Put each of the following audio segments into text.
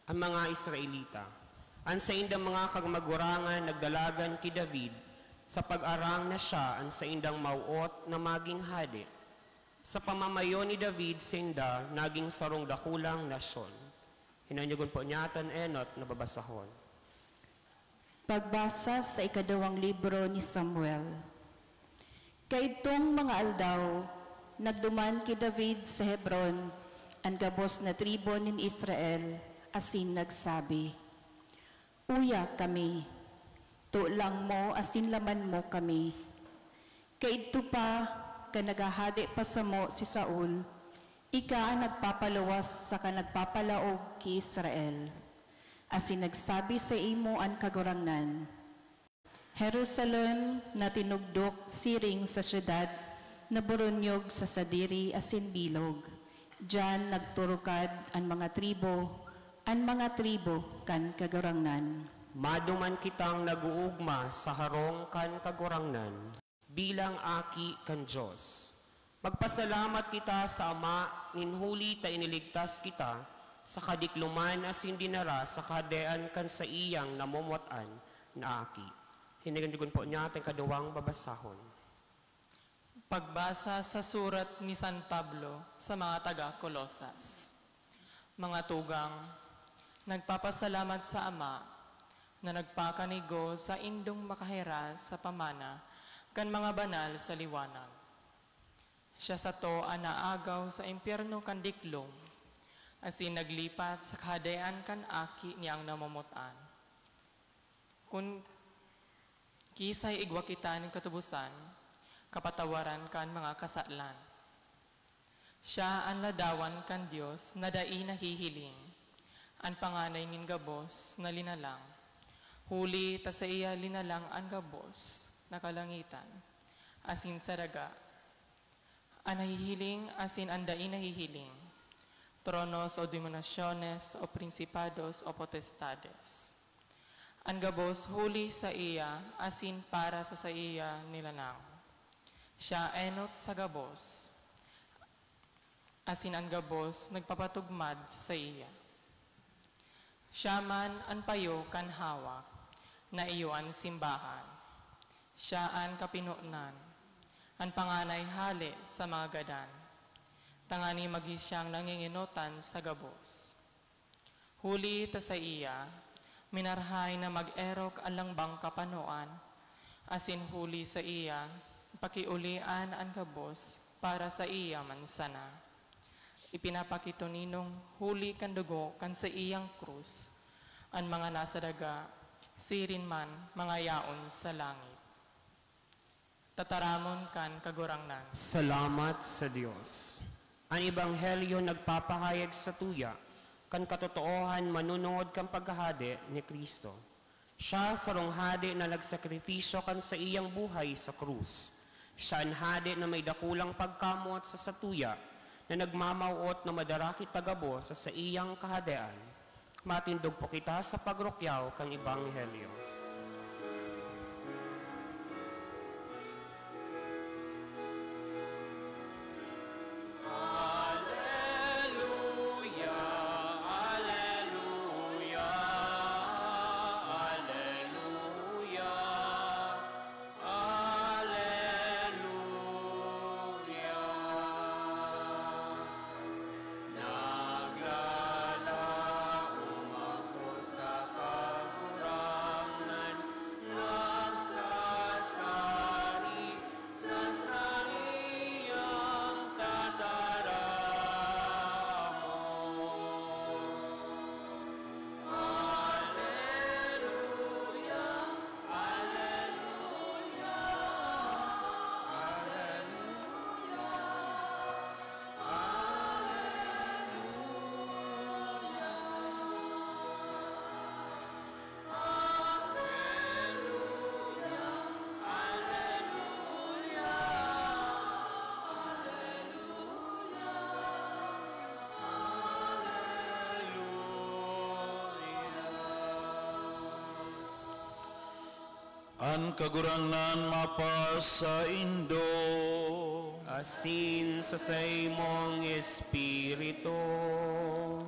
ang mga Israelita. Ang sa indang mga kagmagurangan nagdalagan ki David, sa pag-arang na siya ang sa indang mauot na maging hadi. Sa pamamayo ni David, sinda, naging sarong dakulang nasyon. Hinanyugon po niyatan enot na babasahon. Pagbasa sa ikadawang libro ni Samuel. Kaitong mga aldaw, nagduman ki David sa Hebron, ang gabos na tribo nin Israel, asin nagsabi, "Uya kami, tulang mo asin laman mo kami. Kaidto pa, kanagahadi pa sa mo si Saul, ika ang nagpapaluwas sa kanagpapalaog ki Israel. Asin nagsabi sa imo ang kagurangnan, Jerusalem na tinugdok siring sa syudad, na burunyog sa sadiri asin bilog. Diyan nagturukad ang mga tribo kan kagurangnan. Maduman kitang naguugma sa harong kan kagurangnan, bilang aki kan Diyos. Magpasalamat kita sa Ama, ninhuli ta iniligtas kita, sa kadikluman asin dinara sa kadean kan sa iyang namumutan na aki. Hinigandugon po niya ating kaduwang babasahon. Pagbasa sa surat ni San Pablo sa mga taga-Kolosas. Mga tugang, nagpapasalamat sa Ama na nagpakanigo sa indong makahira sa pamana kan mga banal sa liwanag. Siya sa to ang naagaw sa impyerno kan diklom, asin naglipat sa kahadean kan aki niyang namumutan. Kung kisay igwakitan ng katubusan, kapatawaran kan mga kasalan. Siya ang ladawan kan Diyos na dai nahihiling, ang panganay nin gabos na linalang. Huli ta sa iya linalang ang gabos na kalangitan, asin sa daga. Ang nahihiling asin ang dai nahihiling, tronos o dominasyones o principados o potestades. Ang gabos huli sa iya asin para sa iya nilanang. Siya enot sa gabos, asin ang gabos nagpapatugmad sa iya. Siya man ang payo kan hawak, na iyo ang simbahan. Siya ang kapinunan, ang panganay hali sa mga gadan. Tangani magi siyang nanginginutan sa gabos. Huli ta sa iya, minarhay na mag-erok alang bang kapanuan, asin huli sa iya, pakiulian ang gabos para sa iya mansana. Ipinapakito ninong huli kan dugo kan sa iyang krus, ang mga nasa daga, sirin man mga yaon sa langit. Tataramon kan kagurangnan. Salamat sa Diyos. Ang Ebanghelyo nagpapahayag sa tuya, kan katotoohan manunod kan paghahadi ni Kristo. Siya sarong hadi na nagsakripisyo kan sa iyang buhay sa krus. Siya ang hadi na may dakulang pagkamot sa satuya, na nagmamauot na madarakit tagabo sa iyang kahadean. Matindog po kita sa pagrukyaw kang Ebanghelyo. An kagurangnan mapas sa Indo, asin sa saymong Espiritu.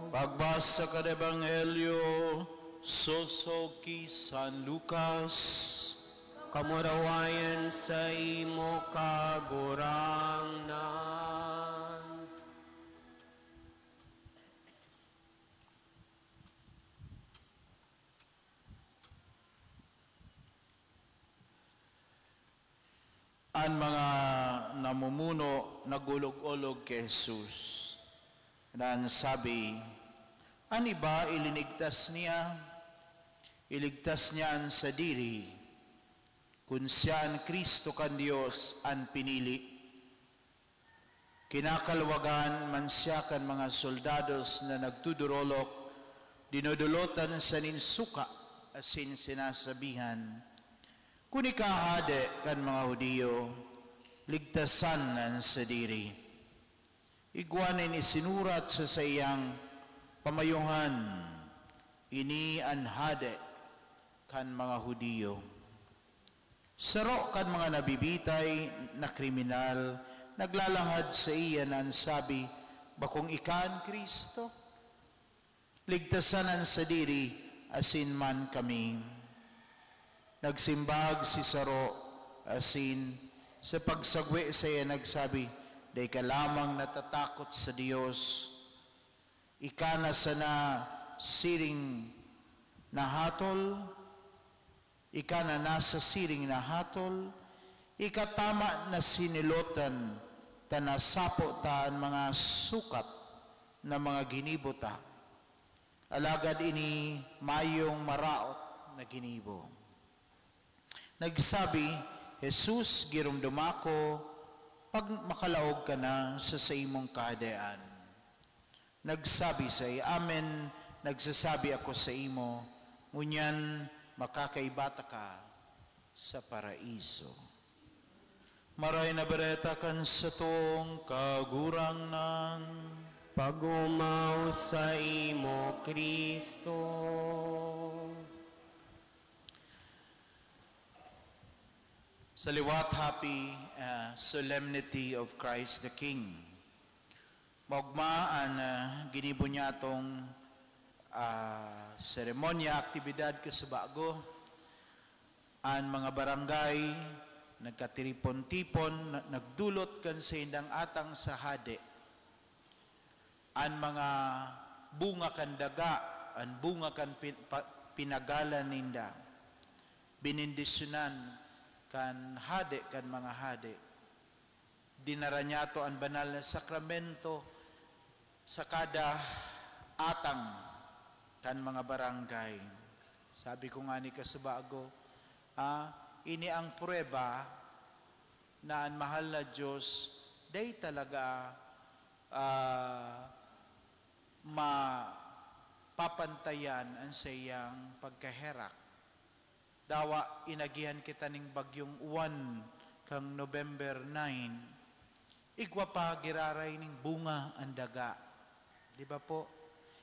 Pagbasa kada Ebanghelyo suso ki San Lucas. Kamurawayan sa imo kagurangnan. Ang mga namumuno nagulog-ulog kay Jesus. Dan sabi, ani ba ilinigtas niya? Iligtas niya ang sadiri. Kung siya ang Kristo kan Diyos ang pinili. Kinakalwagan man siya kan mga soldados na nagtudurolok, dinudulutan sa ninsuka asin sinasabihan, kung ikahade kan mga Hudiyo, ligtasan ang sadiri. Igwanin isinurat sa sayang pamayungan, ini ang hade kan mga Hudiyo. Saro kan mga nabibitay na kriminal, naglalangad sa iya na ang sabi, bakong ika ang Kristo? Ligtasan ang sadiri, asin man kami. Nagsimbag si Saro, asin sa pagsagwi sa iya nagsabi, day ka lamang natatakot sa Diyos. Ika na sana siring na hatol, ika na nasa siring na hatol, ika tama na sinilotan, tanasapo ta ang mga sukat na mga ginibuta. Alagad ini mayong maraot na ginibo. Nagsabi, Jesus, girumdumako, pag makalaog ka na sa imong kahadayaan. Nagsabi sa iya, amen, nagsasabi ako sa imo, ngunyan makakaibata ka sa paraiso. Maray na bereta kan sa tong kagurangnan. Pagumaw sa imo, Kristo. Sa liwat happy solemnity of Christ the King. Maugma ang ginibo niya itong seremonya, aktibidad kasabago. Ang mga barangay, nagkatiripon-tipon, nagdulot kan sa indang atang sa hade. Ang mga bunga kan daga, ang bunga kan pinagalan ninda. Binindisyonan kan hade, kan mga hade. Dinara niya to ang banal na sakramento sa kada atang kan mga barangay. Sabi ko nga ni Kasabago, ini ang prueba na ang mahal na Diyos day talaga mapapantayan ang sayang pagkaherak. Dawa inagihan kita ning bagyong uwan kang November 9. Igwa pa giraray ning bunga ang daga. Di ba po?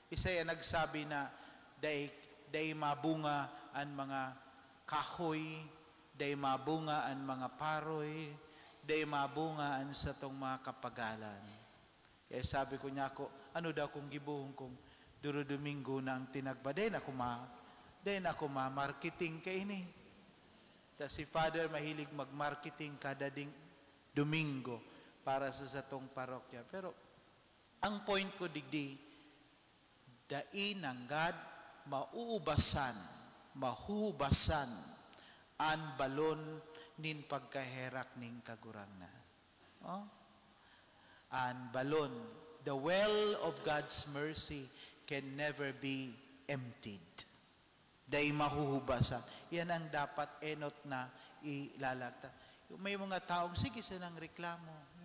Isaya nagsabi na day mabunga ang mga kahoy, day mabunga ang mga paroy, day mabunga ang sa tong mga kapagalan. Kaya sabi ko niya ako, ano daw kung gibuhong kong duro Domingo na ang tinagba, day na ako ma-marketing kay ini. Ta si Father mahilig mag-marketing kada Domingo para sa satong parokya. Pero ang point ko digdi, dain ang God mahubasan ang balon nin pagkaherak ning kagurangna. Oh? Ang balon, the well of God's mercy can never be emptied. Dahil mahuhubasan. Yan ang dapat enot na ilalagta. May mga taong, sige silang reklamo.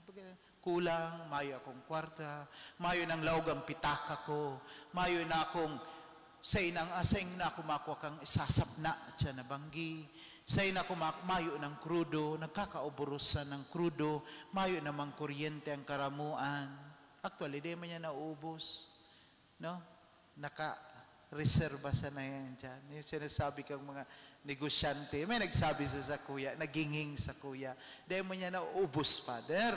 Kulang, mayo akong kwarta, mayo ng lawg ang pitaka ko, mayo na akong say na ako makuha kang isasapna at siya nabanggi, say na ako mayo ng krudo, nagkakauburusan ng krudo, mayo namang kuryente ang karamuan. Actually, di man niya naubos. No? Reserba sa na yan dyan. Yung sinasabi kang mga negosyante, may nagsabi sa kuya, naginging sa kuya, dahil mo niya naubos, Father.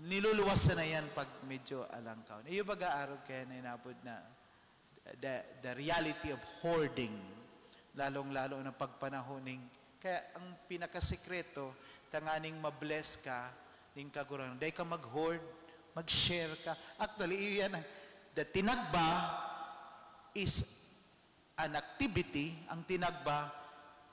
niluluwas na yan pag medyo alangkaw. Iyo baga-arog kaya na inabot na the reality of hoarding, lalong-lalo na pagpanahoning. Kaya ang pinakasekreto, tanganing mabless ka, ning kagurangan. Dahil ka mag-hoard, mag-share ka. Actually, iyan ang, the tinagba is an activity. Ang tinagba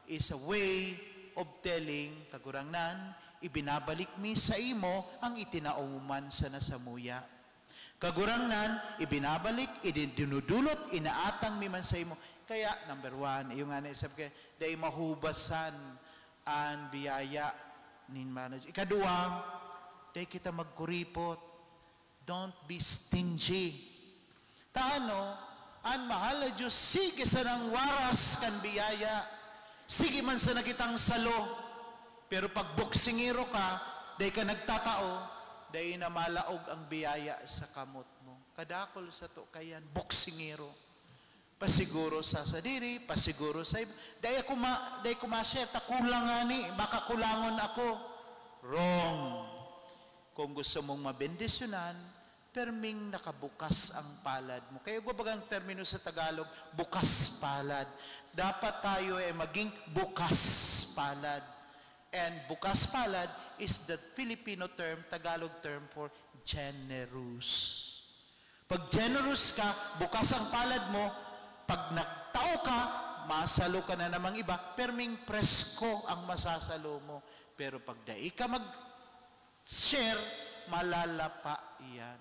is a way of telling kagurangnan, ibinabalik mi sa imo ang itinauman sa nasamuya. Kagurangnan, ibinabalik, dinudulot, inaatang mi man sa imo. Kaya, number one, yung nga naisap kayo, dahil mahubasan ang biyaya nin manage. Ikadua, dahil kita magkuripot. Don't be stingy. Taano, ang mahal na Diyos, sige sa nang waras kan biyaya. Sige man sa nakitang salo. Pero pag buksingiro ka, dahil ka nagtatao, dahil na malaog ang biyaya sa kamot mo. Kadakol sa to kayan, buksingiro. Pasiguro sa sadiri, pasiguro sa iba. Dahil ako ma-share, kulang nga ni, baka kulangon ako. Wrong. Kung gusto mong mabendisyonan, perming nakabukas ang palad mo. Kaya bagang termino sa Tagalog, bukas palad. Dapat tayo ay maging bukas palad. And bukas palad is the Filipino term, Tagalog term for generous. Pag generous ka, bukas ang palad mo, pag nagtao ka, masalo ka na namang iba, perming presko ang masasalo mo. Pero pag dai ka mag-share, malalapa iyan.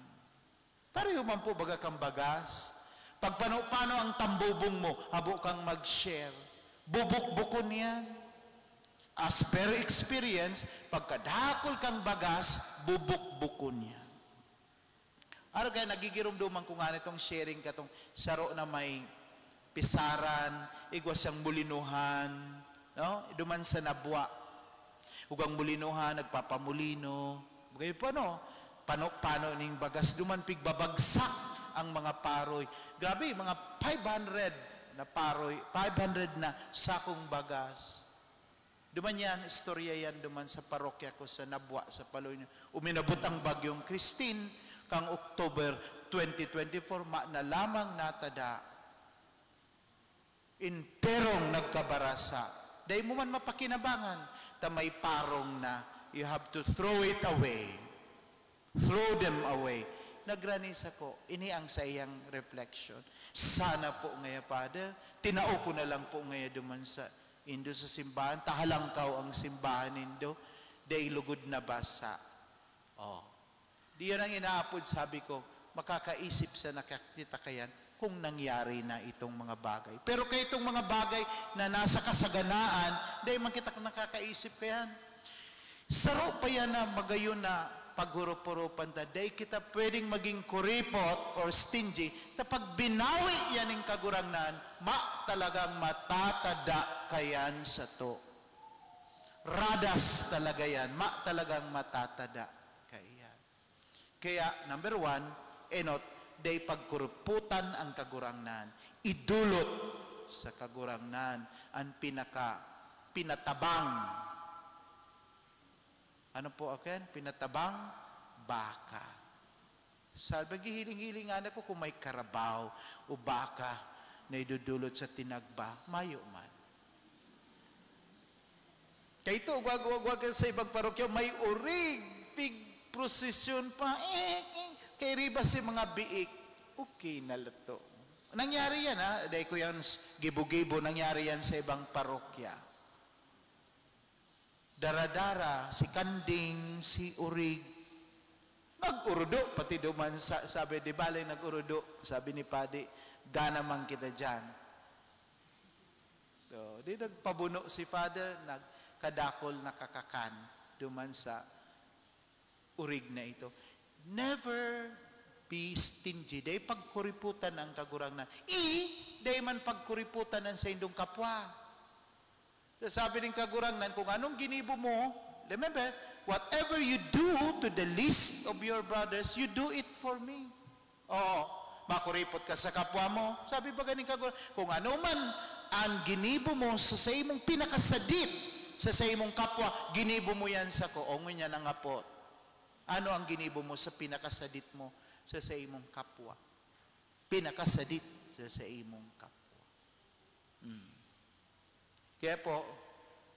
Pareho man po baga kang bagas. Pag paano ang tambubong mo, habo kang mag-share. Bubuk-bukon yan. As per experience, pagkadakol kang bagas, bubuk-bukon yan. Araw kaya nagigirumduman ko nga nitong sharing katong saro na may pisaran, igwas siyang mulinuhan, no? Iduman sa nabwa. Ugang mulinuhan, nagpapamulino. Bagay pa, no? Pano ning bagas, duman pigbabagsak ang mga paroy. Grabe, mga 500 na paroy, 500 na sakong bagas. Duman yan, istorya yan duman sa parokya ko sa Nabwa, sa Paloy. Uminabot ang bagyong Christine, kang October 2024, na lamang natada. Perong nagkabarasa. Dahil mo man mapakinabangan, ta may parong na, you have to throw it away. Throw them away. Nagranisa ko, ini ang sayang reflection. Sana po ngaya, Father, tinao ko na lang po ngaya duman sa Indo sa simbahan, tahalangkaw ang simbahan Indo, day lugod na basa. Oh. Diyan ang inaapod, sabi ko, makakaisip sa nakakita kayan kung nangyari na itong mga bagay. Pero kaya itong mga bagay na nasa kasaganaan, day man kita nakakaisip kayan. Saro pa yan na magayon na paghurup-hurupan ta, day kita pwedeng maging kuripot or stingy, na pag binawi yan ng kagurangnan, talagang matatada kayan sa to. Radas talaga yan, talagang matatada kayan. Kaya, number one, enot, day pagkuruputan ang kagurangnan, idulot sa kagurangnan, ang pinatabang. Ano po akin? Pinatabang baka. Sabi, hiling-hiling anak ko kung may karabaw o baka na idudulot sa tinagba, mayo man. Kaya ito, wag sa ibang parokya, may urig, big prosesyon pa, kay riba si mga biik, okay na lato. Nangyari yan, ha? Dahil ko yan, gibo-gibo, nangyari yan sa ibang parokya. Daradara, si Kanding, si Urig, nag-urudo, pati duman, sabi, di balay nag-urudo, sabi ni Padi, gana man kita dyan. So, di nagpabuno si Father, nagkadakol na kakakan, duman sa Urig na ito. Never be stingy. Day pagkuriputan ang kagurangnan. Day man pagkuriputan ang sa indong kapwa. Sabi ng kagurangnan, kung anong ginibo mo, remember, whatever you do to the least of your brothers, you do it for me. Oo, makuripot ka sa kapwa mo. Sabi ba ganing kagurangnan, kung ano man ang ginibo mo sa imong pinakasadit, sa imong kapwa, ginibo mo yan sa ko, ongon niya ng apot. Ano ang ginibo mo sa pinakasadit mo sa imong kapwa? Pinakasadit sa imong kapwa. Kaya po,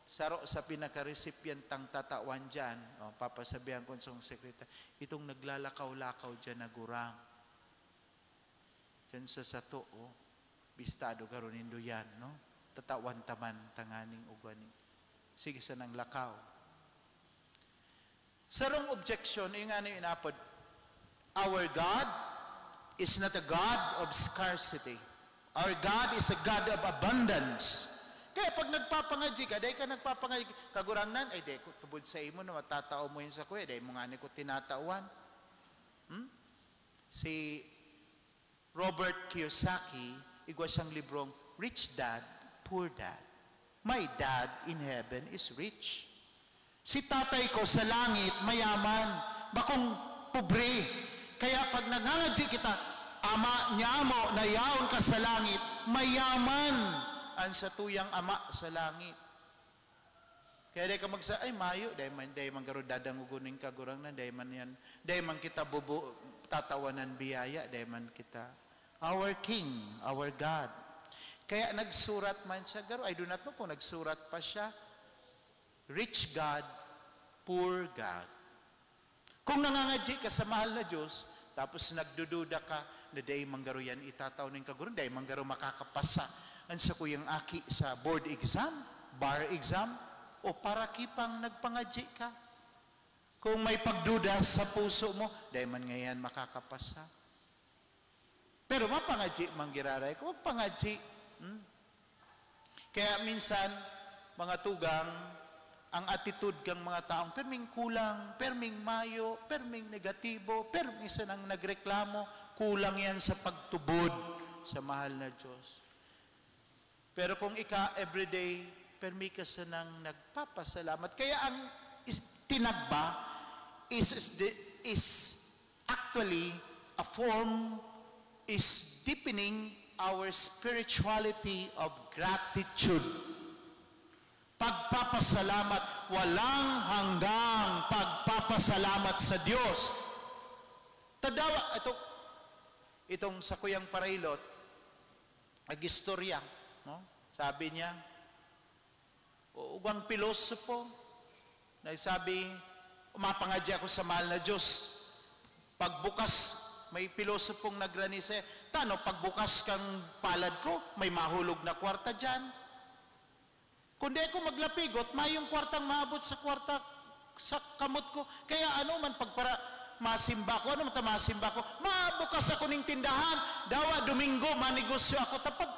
saro sa pinaka-recipientang tatawan dyan, papasabihan ko sa sekretary, itong naglalakaw-lakaw dyan na gurang. Dyan sa sato, bistado karon nindo yan, no? Tatawan taman, tanganing ugani. Sige sa nang lakaw. Sarong objection, yung ano yung inapod, our God is not a God of scarcity. Our God is a God of abundance. Kaya pag nagpapangadji ka, dahil ka nagpapangadji, kagurangnan, ay dahil ko tubod sa imo na matatao mo yun sa kuya, dahil mo nga ko tinatawan. Si Robert Kiyosaki, igwa siyang librong, Rich Dad, Poor Dad. My dad in heaven is rich. Si tatay ko sa langit, mayaman, bakong pobre. Kaya pag nangangadji kita, ama niya mo, nayaon ka sa langit, mayaman ang sa tuyang ama sa langit. Kaya dahil ka magsa, ay mayo, dahil man garo dadangugunin ka gurang na, dahil man kita tatawanan biyaya, dahil man kita, our King, our God. Kaya nagsurat man siya, garo, I do not know kung nagsurat pa siya, rich God, poor God. Kung nangangadji ka sa mahal na Diyos, tapos nagdududa ka, na day manggaro yan itataw ng kagurang, day manggaro makakapasa ang sa kuyang aki sa board exam, bar exam, o para kipang nagpangadji ka. Kung may pagduda sa puso mo, day man ngayon makakapasa. Pero mapangadji manggiraray, kung pangadji, kaya minsan, mga tugang, ang attitude kang mga taong perming kulang, perming mayo, perming negatibo, perming isa nang nagreklamo, kulang yan sa pagtubod sa mahal na Diyos. Pero kung everyday, permi ka sa nang nagpapasalamat. Kaya ang tinagba is actually a form, is deepening our spirituality of gratitude. Pagpapasalamat, walang hanggang pagpapasalamat sa Diyos. Tadawa, itong sa Kuyang Parailot, nag-istorya, no? Sabi niya, ugang pilosopo, nagsabi, umapangadya ako sa mahal na Diyos. Pagbukas, may pilosopong nagrani sa'yo, tano, pagbukas kang palad ko, may mahulog na kwarta dyan. Kundi ako maglapigot, mayong kwartang maabot sa kwarta, sa kamot ko. Kaya ano man, pagpara masimba ko, ano man masimba ko, mabukas ako ng tindahan, dawa, Domingo, manegosyo ako, tapag,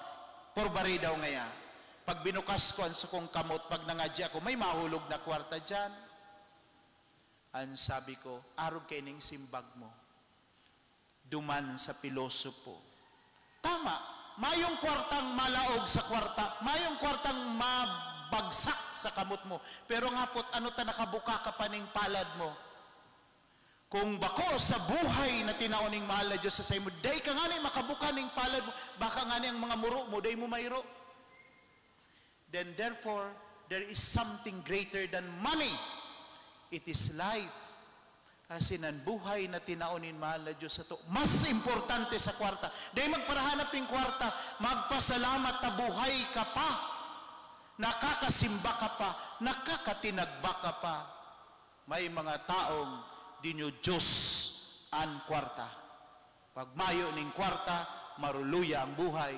porbari daw ngaya. Pag binukas ko ang sukong kamot, pag nangadya ako, may mahulog na kwarta dyan. Ang sabi ko, arog kayo ng simbag mo. Duman sa pilosopo. Tama, mayong kwartang malaog sa kwarta, mayong kwartang mabagsak sa kamot mo, pero nga pot, ano ta nakabuka ka pa ning palad mo? Kung bako sa buhay na tinaoning mahal na Diyos sa sayo mo, day ka nga ni makabuka ning palad mo, baka nga ni ang mga muro mo, day mo mayro. Then therefore, there is something greater than money. It is life. Kasi ang buhay na tinaonin mahal na Diyos sa to, mas importante sa kwarta. Dahil magparahanap ng kwarta, magpasalamat na buhay ka pa, nakakasimba ka pa, nakakatinagba ka pa. May mga taong di nyo Diyos ang kwarta. Pag mayo ng kwarta, maruluya ang buhay.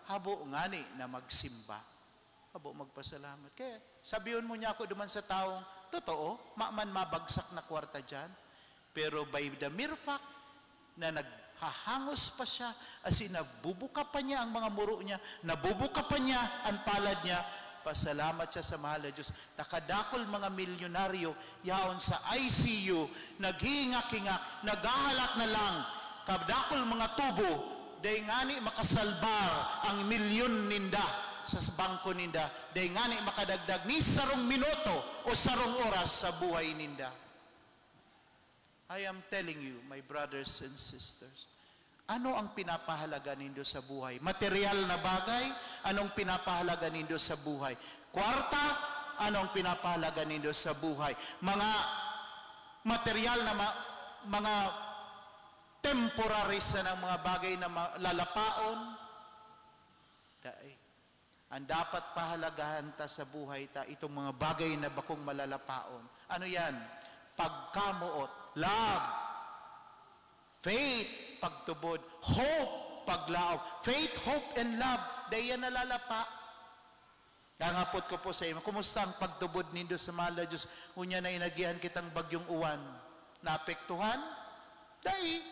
Habo ngani na magsimba. Habo magpasalamat. Kaya sabihin mo niya ako duman sa taong, totoo, man mabagsak na kwarta dyan. Pero by the mere fact na naghahangos pa siya, as in nabubuka pa niya ang mga muro niya, nabubuka pa niya ang palad niya, pasalamat siya sa mahal na Diyos. Takadakol mga milyonaryo, yaon sa ICU, naghihingak-hingak, naghahalat na lang, kadakol mga tubo, dahil ngani makasalbar ang milyon ninda sa bangko ninda, dahil ngani makadagdag ni sarong minuto o sarong oras sa buhay ninda. I am telling you, my brothers and sisters, ano ang pinapahalaga nindo sa buhay? Material na bagay? Anong pinapahalaga nindo sa buhay? Kwarta? Anong pinapahalaga nindo sa buhay? Mga material na mga temporaries na ng mga bagay na lalapaon. Ang dapat pahalagahan ta sa buhay ta, itong mga bagay na bakong malalapaon. Ano yan? Pagkamuot, love, faith, pagtubod, hope, paglaom. Faith, hope, and love, dahil yan nalalapa. Kangapot ko po sa iyo, kumusta ang pagtubod nindo sa mahal na Diyos? Unya na inagihan kitang bagyong uwan. Naapektuhan? Dahil.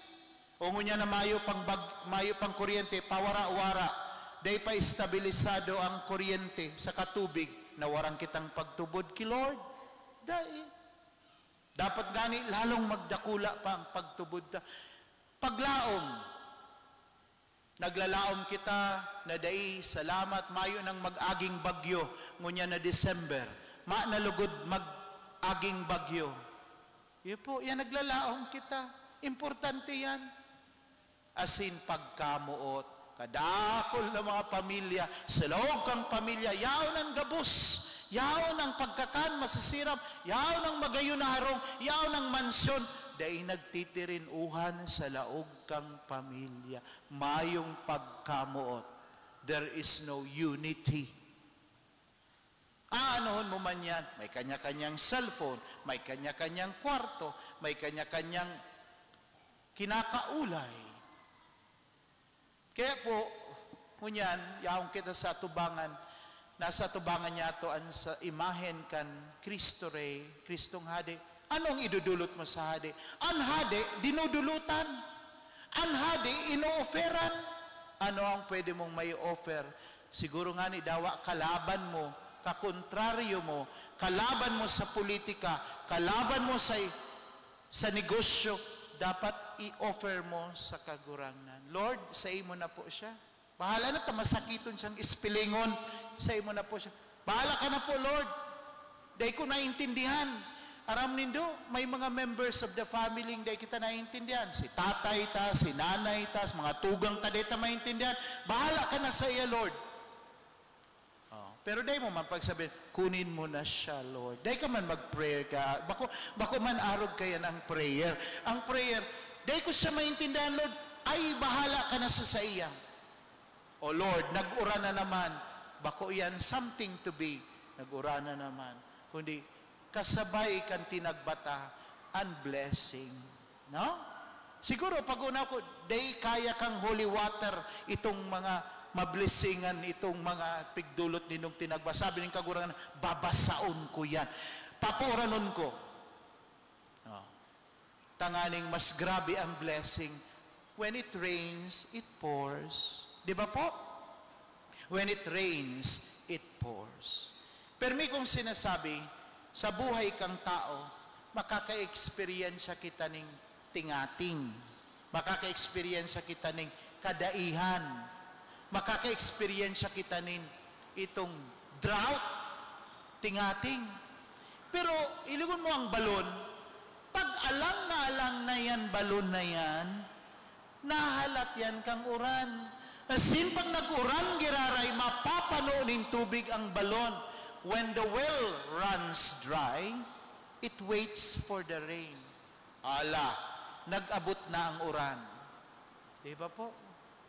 O ngunya na mayo pang kuryente, pawara-wara. Dahil pa estabilisado ang kuryente sa katubig na warang kitang pagtubod ki Lord. Dahil. Dapat gani lalong magdakula pa ang pagtubod ta. Paglaom. Naglalaom kita na dai salamat mayo ng mag-aging bagyo ngunya na December. Nalugod mag-aging bagyo. Yan naglalaom kita. Importante yan. Asin pagkamuot. Kadakol na mga pamilya, sa loob kang pamilya, yaon ang gabos, yaon ang pagkakan, masisiram, yaon ang magayon na harong, yaon ang mansyon, dahil nagtitirin uhan sa laog kang pamilya. Mayong pagkamuot. There is no unity. Anohon mo man yan, may kanya-kanyang cellphone, may kanya-kanyang kwarto, may kanya-kanyang kinakaulay. Kaya po, ngunyan, yaong kita sa tubangan, nasa tubangan niya ito ang sa imahen kan Kristo Rey, Kristong Hadi. Anong idudulot mo sa Hadi? Ang Hadi, dinudulutan. Ang Hadi, ino-offeran. Ano ang pwede mong may offer? Siguro nga ni dawa, kalaban mo, kakontraryo mo, kalaban mo sa politika, kalaban mo sa negosyo, dapat i-offer mo sa kagurangan. Lord, sa imo na po siya. Bahala na, tamasakiton siyang ispilingon. Sa imo na po siya. Bahala ka na po, Lord. Dahil ko naintindihan. Aram nindo, may mga members of the family dahil kita naintindihan. Si tatay ta, si nanay ta, mga tugang ta, dahil ta maintindihan. Bahala ka na sa iya, Lord. Pero dahil mo man pagsabihin, kunin mo na siya, Lord. Dahil ka man mag-prayer ka. Bako man arog kaya ng prayer. Ang prayer, dahil ko siya maintindihan, Lord, ay bahala ka na sa iya. O Lord, nag-ura na naman. Bako yan, something to be. Nag-ura na naman. Kundi, kasabay kang tinagbata, and blessing. No? Siguro, pag-una ko, dahil kaya kang holy water, itong mga mablessingan itong mga pigdulot ninong tinagba. Sabi ng kagurangan, babasaon ko yan. Papuranon ko. Tanganing mas grabe ang blessing. When it rains, it pours. Di ba po? When it rains, it pours. Pero may kong sinasabi, sa buhay kang tao, makaka-experience kita ng tingating. Makaka-experience kita ng kadaihan. Makaka-experience kita nin itong drought, tingating. Pero iligon mo ang balon, pag alang na alang na yan, balon na yan, nahalat yan kang uran. Asin pag nag-uran, giraray, mapapano ng tubig ang balon. When the well runs dry, it waits for the rain. Ala, nag-abot na ang uran. Diba po?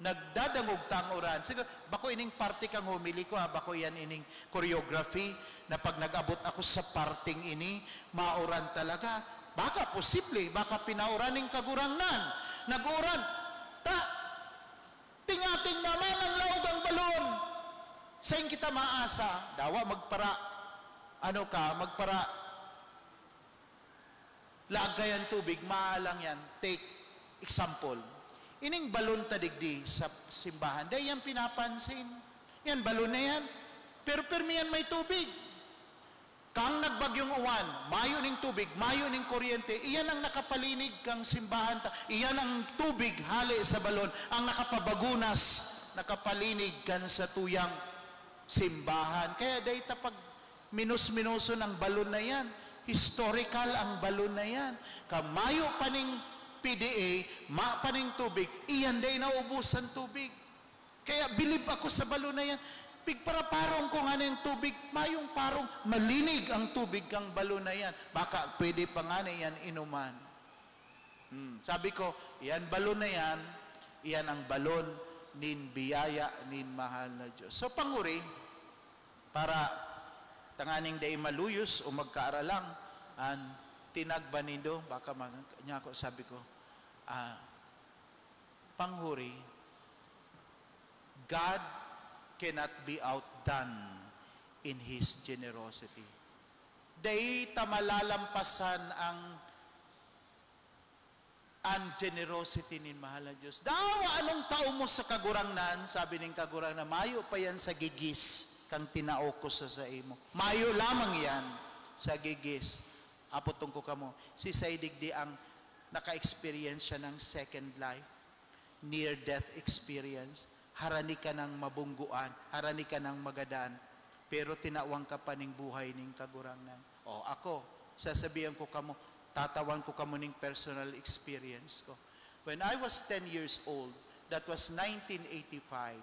Nagdadangog tang uran. Siguro, bako ining party kang humili ko, bako yan ining choreography, na pag nag-abot ako sa parting ini, mauran talaga. Baka posible, baka pinauraning kagurangnan. Nag-uran, tingating naman ang laog ang balon. Saan kita maasa? Dawa, magpara lagayan tubig, maalang yan. Take example. Ining balon tadigdi sa simbahan. Dahil yan pinapansin. Yan, balon na yan. Pero permiyan may tubig. Kang nagbagyong uwan, mayo ning tubig, mayo ning kuryente, iyan ang nakapalinig kang simbahan. Iyan ang tubig, hali sa balon, ang nakapabagunas, nakapalinig kan sa tuyang simbahan. Kaya dahil pag minus-minuso ng balon na yan, historical ang balon na yan. Kamayo pa ning PDA, mapaning tubig, iyan day naubusan tubig. Kaya bilib ako sa balon na yan. Pigparaparong ko nga ng tubig, mayong parong malinig ang tubig kang balon na yan. Baka pwede pa nga na yan inuman. Sabi ko, iyan balon na yan, iyan ang balon nin biyaya nin mahal na Diyos. So panguri, para tanganing day maluyos o magkaaralang, tinagba nindo, baka niya ako, sabi ko, panghuri, God cannot be outdone in His generosity. Day tamalalampasan ang generosity nin mahal na Diyos. Dawa anong tao mo sa kagurangnan, sabi ning kagurangnan, mayo pa yan sa gigis, kang tinao ko sa imo. Mayo lamang yan sa gigis. Apotong ko kamo, si Saydigdi ang naka-experience siya ng second life, near-death experience. Harani ka ng mabungguan, harani ka ng magadaan, pero tinawang ka pa ning buhay ning kagurangnan. O ako, sasabihan ko kamo, tatawan ko kamo ning personal experience ko. When I was 10 years old, that was 1985,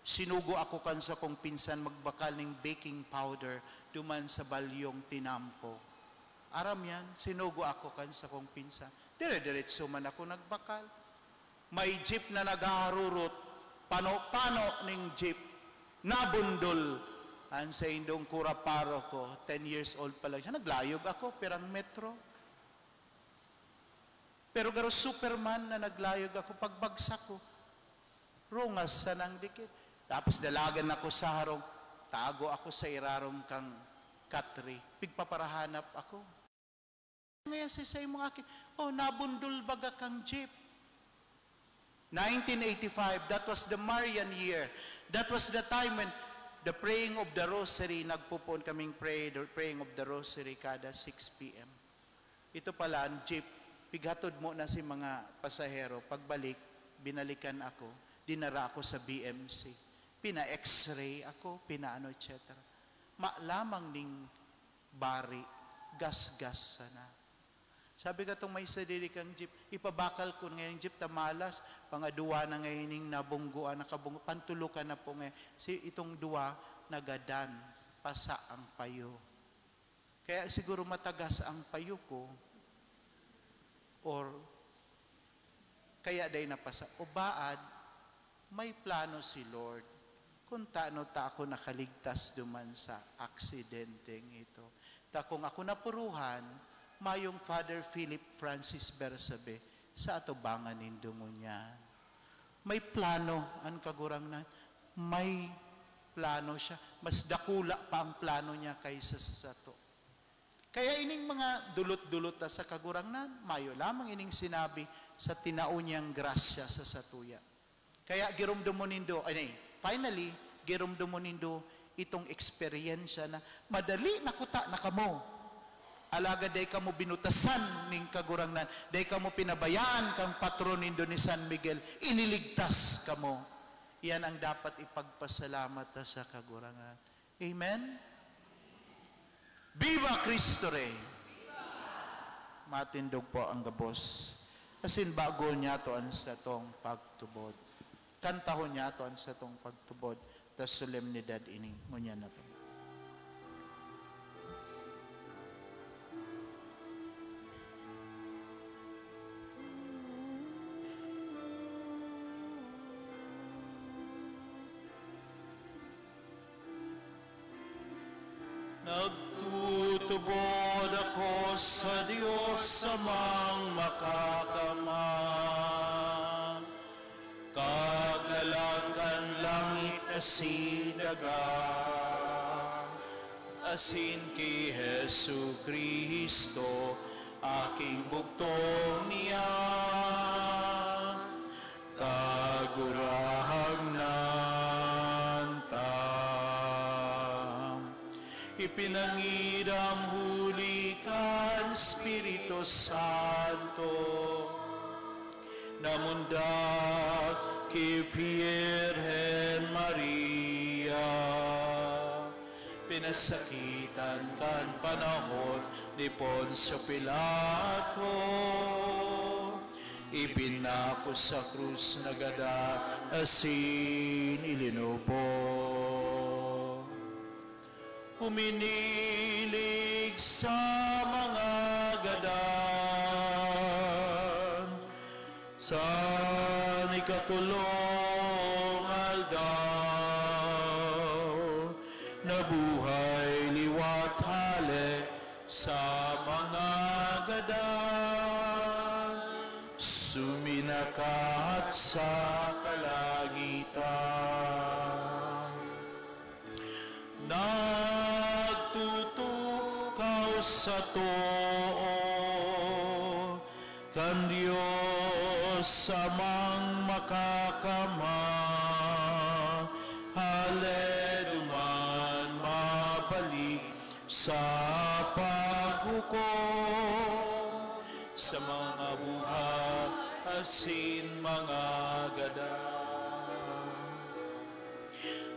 sinugo ako kansa kong pinsan magbakal ning baking powder duman sa balyong Tinampo. Aram yan, sinugo ako kansa kong pinsan. Dire-diretso man ako nagbakal. May jeep na nagharurot, pano ning jeep, nabundol. Ang sa indong kuraparo ko, 10 years old pa lang siya, naglayog ako, perang metro. Pero garo Superman na naglayog ako, pagbagsak ko, rungas sa nang dikit. Tapos dalagan ako sa harong, tago ako sa irarong kang katri, pigpaparahanap ako. Ngayon sa mga akin, nabundol baga kang jeep. 1985, that was the Marian year. That was the time when the praying of the rosary, nagpupon kaming praying of the rosary kada 6 p.m. Ito pala, ang jeep, pighatod mo na si mga pasahero. Pagbalik, binalikan ako, dinara ako sa BMC. Pina-x-ray ako, pina-ano, etc. Lamang ning bari, gas-gas sana. Sabi ka itong may sadili kang jeep, ipabakal ko ngayon jeep tamalas, pangaduwa na ngayon nabungguan, pantulukan na po ngayon. Itong duwa, nagadan, pasa ang payo. Kaya siguro matagas ang payo ko, or kaya day napasa. O baad, may plano si Lord. Kung taano ta ako nakaligtas duman sa aksidenteng ito. Ta kung ako napuruhan, mayong Father Philip Francis Bersabe sa atubangan nindungo niya. May plano ang kagurangnan. May plano siya. Mas dakula pa ang plano niya kaysa sa sato. Kaya ining mga dulot-dulot sa kagurangnan, mayo lamang ining sinabi sa tinao niyang grasya sa satuya. Kaya girumdumo nindo, finally, girumdumo nindo itong eksperyensya na madali nakuta na kamo. Alaga day kamo binutasan ning kagurangnan, day kamo pinabayaan kang patron nindo ni San Miguel, iniligtas kamo. Iyan ang dapat ipagpasalamat sa kagurangan. Amen? Viva Cristo Rey! Matindog po ang gabos. Asin bago niya to an sa tong pagtubod. Kantahon niya to an sa tong pagtubod. Ta solemnidad ini. Ngunya na to. Nagtutubod ako sa Diyos amang makakamang, kaglalangkan langit asin daga, asin ki Jesu Kristo, aking bugtong niya, kagurahang ipinangidam huli kan Espiritu Santo, namundak ki Virgen Maria, pinasakitan kan panahon ni Poncio Pilato, ipinako sa krus nagada asin ilinubo. Uminilig sa mga gadan, nabuhay liwat halik sa mga gadan, suminakat sa kalangitan. Nagtutukaw sa too, kan Diyos samang makakama, haleluman mabalik sa paghukom, sa mga buhat asin mga gadan.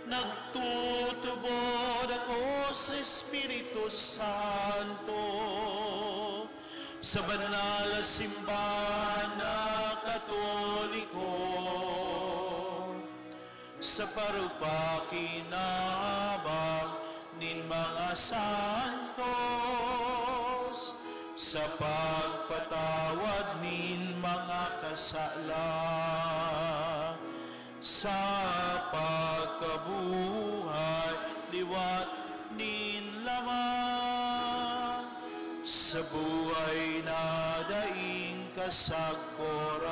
Nagtutubod ako sa Espiritu Santo, sa banal na simbahan na Katoliko, sa parupakinabang nin mga santos, sa pagpatawad nin mga kasala, sa pagkabuhay liwat nin lamang, sa buhay na daing kasagporan.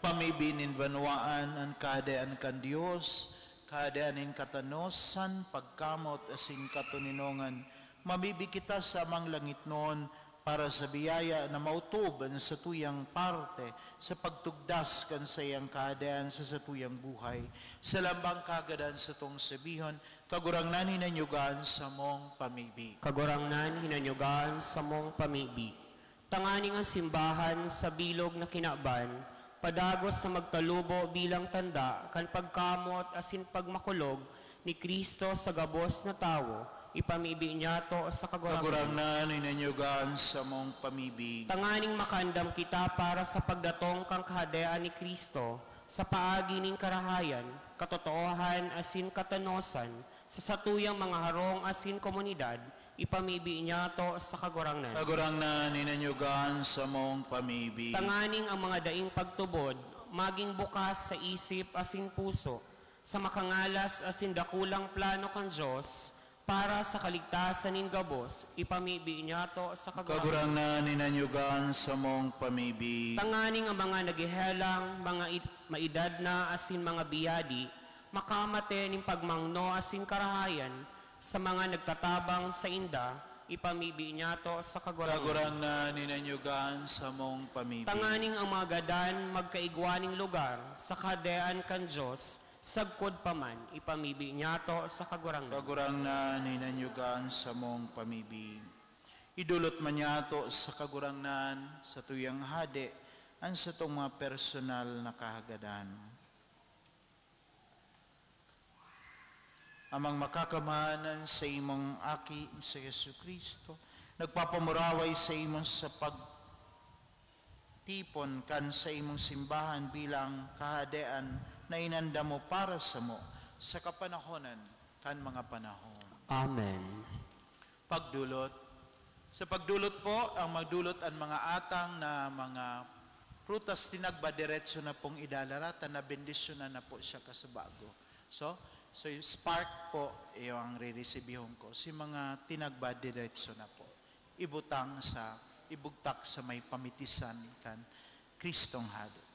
Pamibinin banwaan ang kaadaan kan Diyos, kaadaanin katanosan, pagkamot asing katuninongan, mamibi kita sa amang langit noon, para sa biyaya na mautuban sa tuyang parte, sa pagtugdas kan sa iyang kaadaan sa tuyang buhay, sa lambang kagadan sa tong sabihon, kagurangnan hinanyugan sa mong pamibi. Kagurangnan hinanyugan sa mong pamibi. Tanganing ang simbahan sa bilog na kinaban, padagos sa magtalubo bilang tanda, kan pagkamot asin pagmakulog ni Kristo sa gabos na tawo, ipamibi niya to sa kagurangnan. Kagurangnan hinanyugan sa mong pamibi. Tanganing makandam kita para sa pagdatong kang kahadayaan ni Kristo, sa paagi ning karahayan, katotoohan asin katanosan, sa satuyang mga harong asin komunidad, ipamibi niya to sa kagurangnan. Kagurangnan hinanyugan sa mong pamibi. Tanganing ang mga daing pagtubod, maging bukas sa isip asin puso, sa makangalas asin dakulang plano kan Diyos, para sa kaligtasan nin gabos, ipamibi niya to sa kagurangnan. Kagurangnan hinanyugan sa mong pamibi. Tanganing ang mga nagihelang, mga maedad na asin mga biyadi, makamate ning pagmangno asin karahayan, sa mga nagtatabang sa inda, ipamibi niya to sa kagurangnan. Kagurangnan hinanyugan sa mong pamibi. Tanganing ang mga gadan magkaigwaning lugar, sa kadean kan Diyos, sagkod pa man, ipamibi niya to sa kagurangnan. Kagurangnan hinanyugan sa mong pamibi. Idulot man niya to sa kagurangnan, sa tuyang hade, ang sa tong mga personal na kahagadan. Amang makakamahanan sa imong aki sa Yesu Kristo, nagpapamuraway sa imong sa pagtipon kan sa imong simbahan bilang kahadean na inanda mo para sa mo sa kapanahonan kan mga panahon. Amen. Pagdulot. Sa pagdulot po, ang magdulot ang mga atang na mga prutas tinagba diretso na pong idalaratan na bendisyon na po siya kasabago. So yung spark po, yung re-recibihon ko. Si mga tinagba diretso na po. Ibugtak sa may pamitisan kan Kristong hado.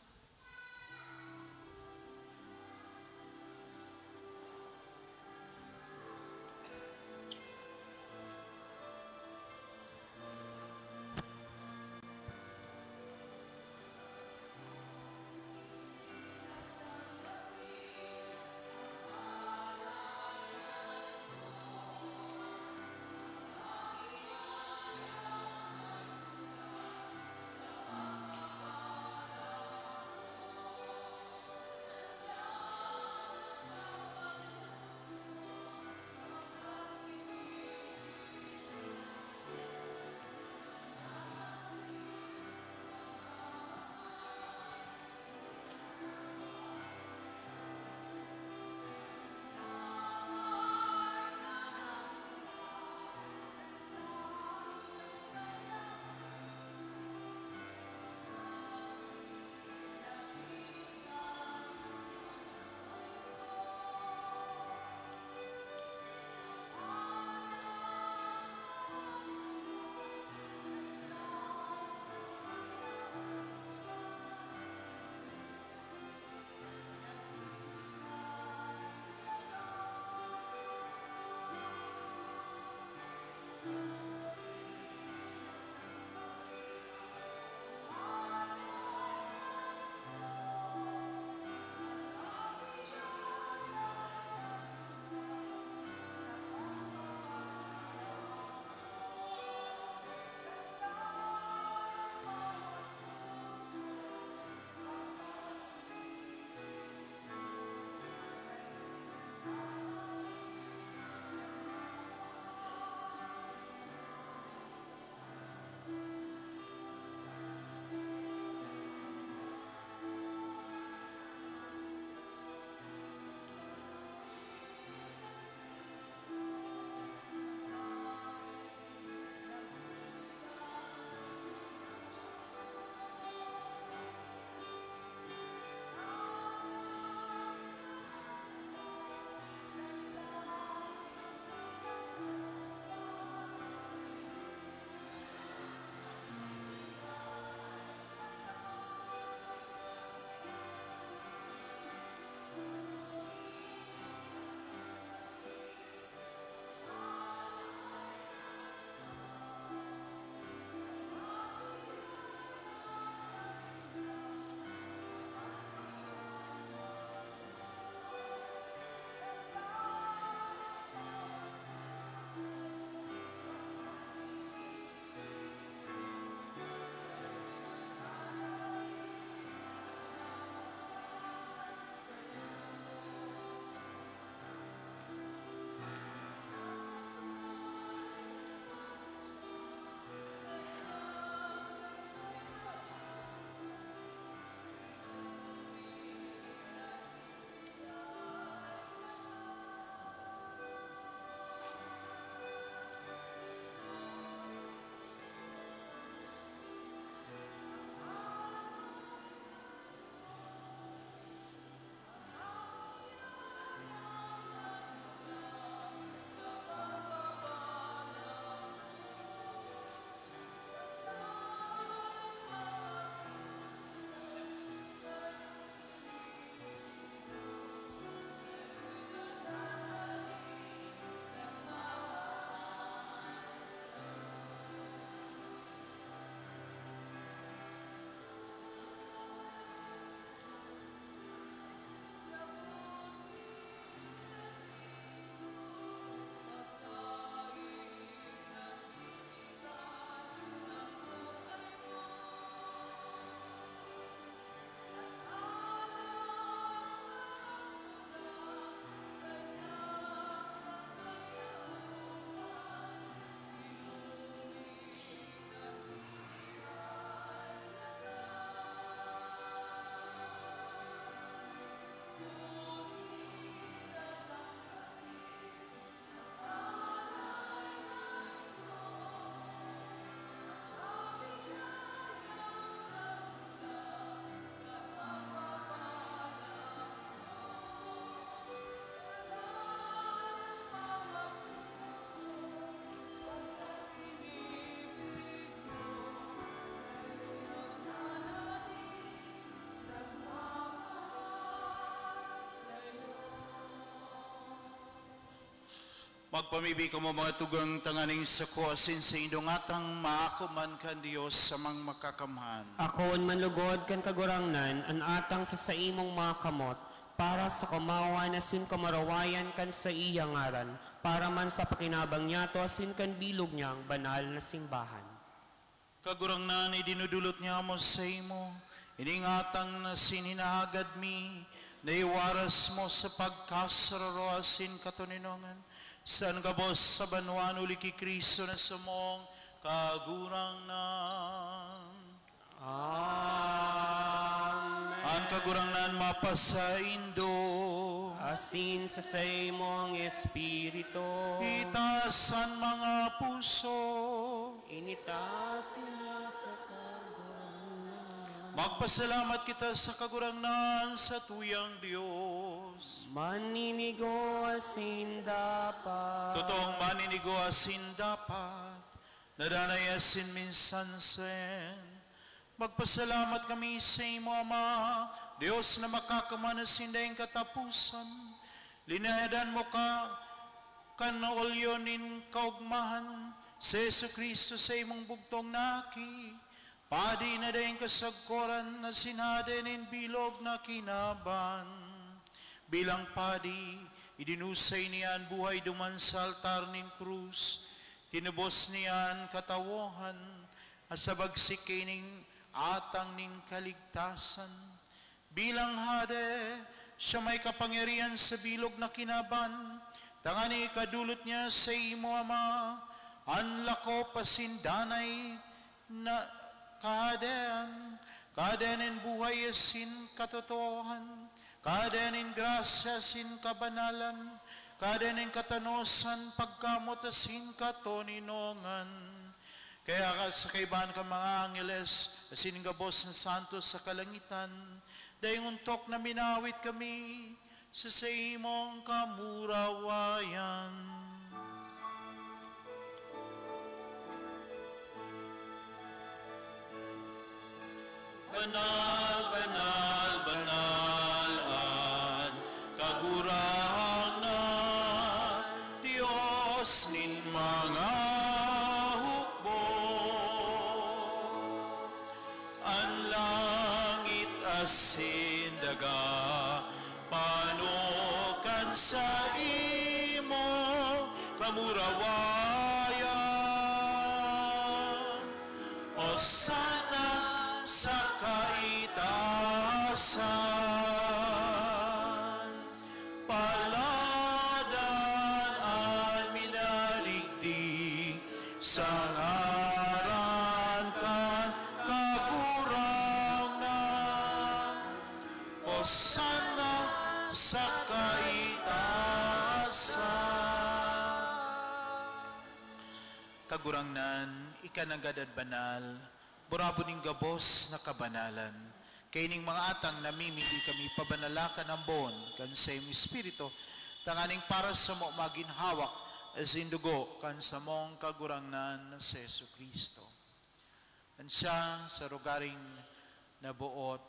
Magpamibi ka mo mga tugang tanganing sako asin sa indungatang maakuman kan Dios sa mang makakamhan. Akoon manlugod kan kagurangnan, an atang sa imong mga kamot, para sa kamawan asin kamarawayan kan sa iyang ngaran, para man sa pakinabang niya to asin kan bilog niyang banal na simbahan. Kagurangnan idinudulot niya mo sa imo, iningatang na sininahagad mi, naiwaras mo sa pagkasararo asin katuninongan, saan gabos sa banwan uli ki Kristo na sumong kagurangnan. Amen. Ang kagurangnan mapasaindo, Asin sa imong espiritu, itasan mga puso, initasin niya sa kagurangnan. magpasalamat kita sa kagurangnan sa tuyang Diyos. Maninigo asin dapat. Totoong maninigo asin dapat, nadanay asin minsan sen. Magpasalamat kami sa imo, Ama, Diyos na makakaman asin dahing katapusan. Linayadan mo ka, kanaolyonin kaugmahan, sa Yesu Kristo sa imong bugtong naki. Padi na dahing kasagkoran na sinadenin bilog na kinaban. Bilang padi, idinusay niyan buhay duman sa altar nin krus. Tinubos niyan katawohan, asabagsik kining atang ning kaligtasan. Bilang hade, siya may kapangyarihan sa bilog na kinaban. Tangani kadulot niya sa imo, Ama, anlako pasindanay na kadenin buhay asin katotohan, kadenin grasya asin kabanalan, kadenin katanosan pagkamot asin katoninongan. Kaya sa kaibahan ka mga angeles, asin gabos na santos sa kalangitan, dahil untok na minawit kami sa imong kamurawayan. Banal, banal, banal, an kagurangnan, Diyos nin mga hukbo. Ang langit asin daga, panukan sa imo kamurawayan. O sana sa kaitasan, paladan at minaligdig sa ngaran kan kagurangnan. O sana sa kaitasan. Kagurangnan, ikanagad banal, burabo ning gabos na kabanalan. Kay ning mga atang namimili kami pabanalakan ang bon kan sa iyong espiritu, tanganing para sa mo maginhawak as indugo kan sa mong kagurangnan na sa Yesu Kristo. Kan siya sa rugaring nabuot,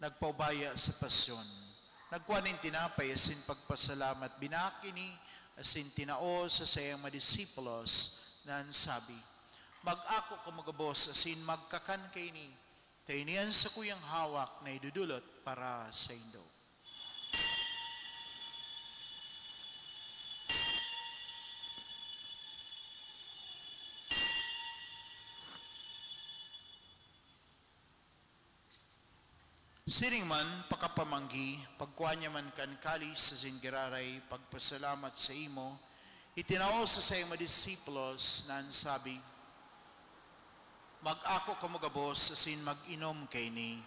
nagpaubaya sa pasyon. Nagkuhanin tinapay asin pagpasalamat, binakini asin tinao sa sayang madisipulos, na sabi, mag-ako ka magabos asin magkakan kay ni, tayo niyan sa kuyang hawak na idudulot para sa indo. Siring man, pakapamanggi, pagkuha niya man kan kalis sa singiraray, pagpasalamat sa imo, itinao sa sayang madisipulos na sabi, mag-ako ka magabos asin mag-inom kay ni.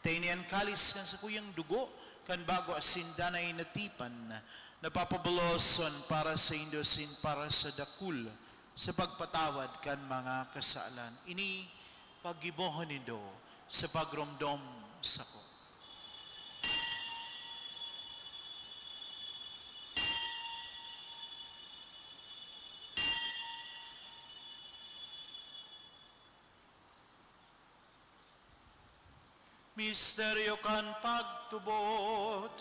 Tayo niyan kalis kan sa kuyang dugo, kan bago asin danay natipan, napapabaloson para sa indosin, para sa dakul, sa pagpatawad kan mga kasalan. Ini paggibohon nindo sa pagromdom sa ko. Misteryo kan pagtubot,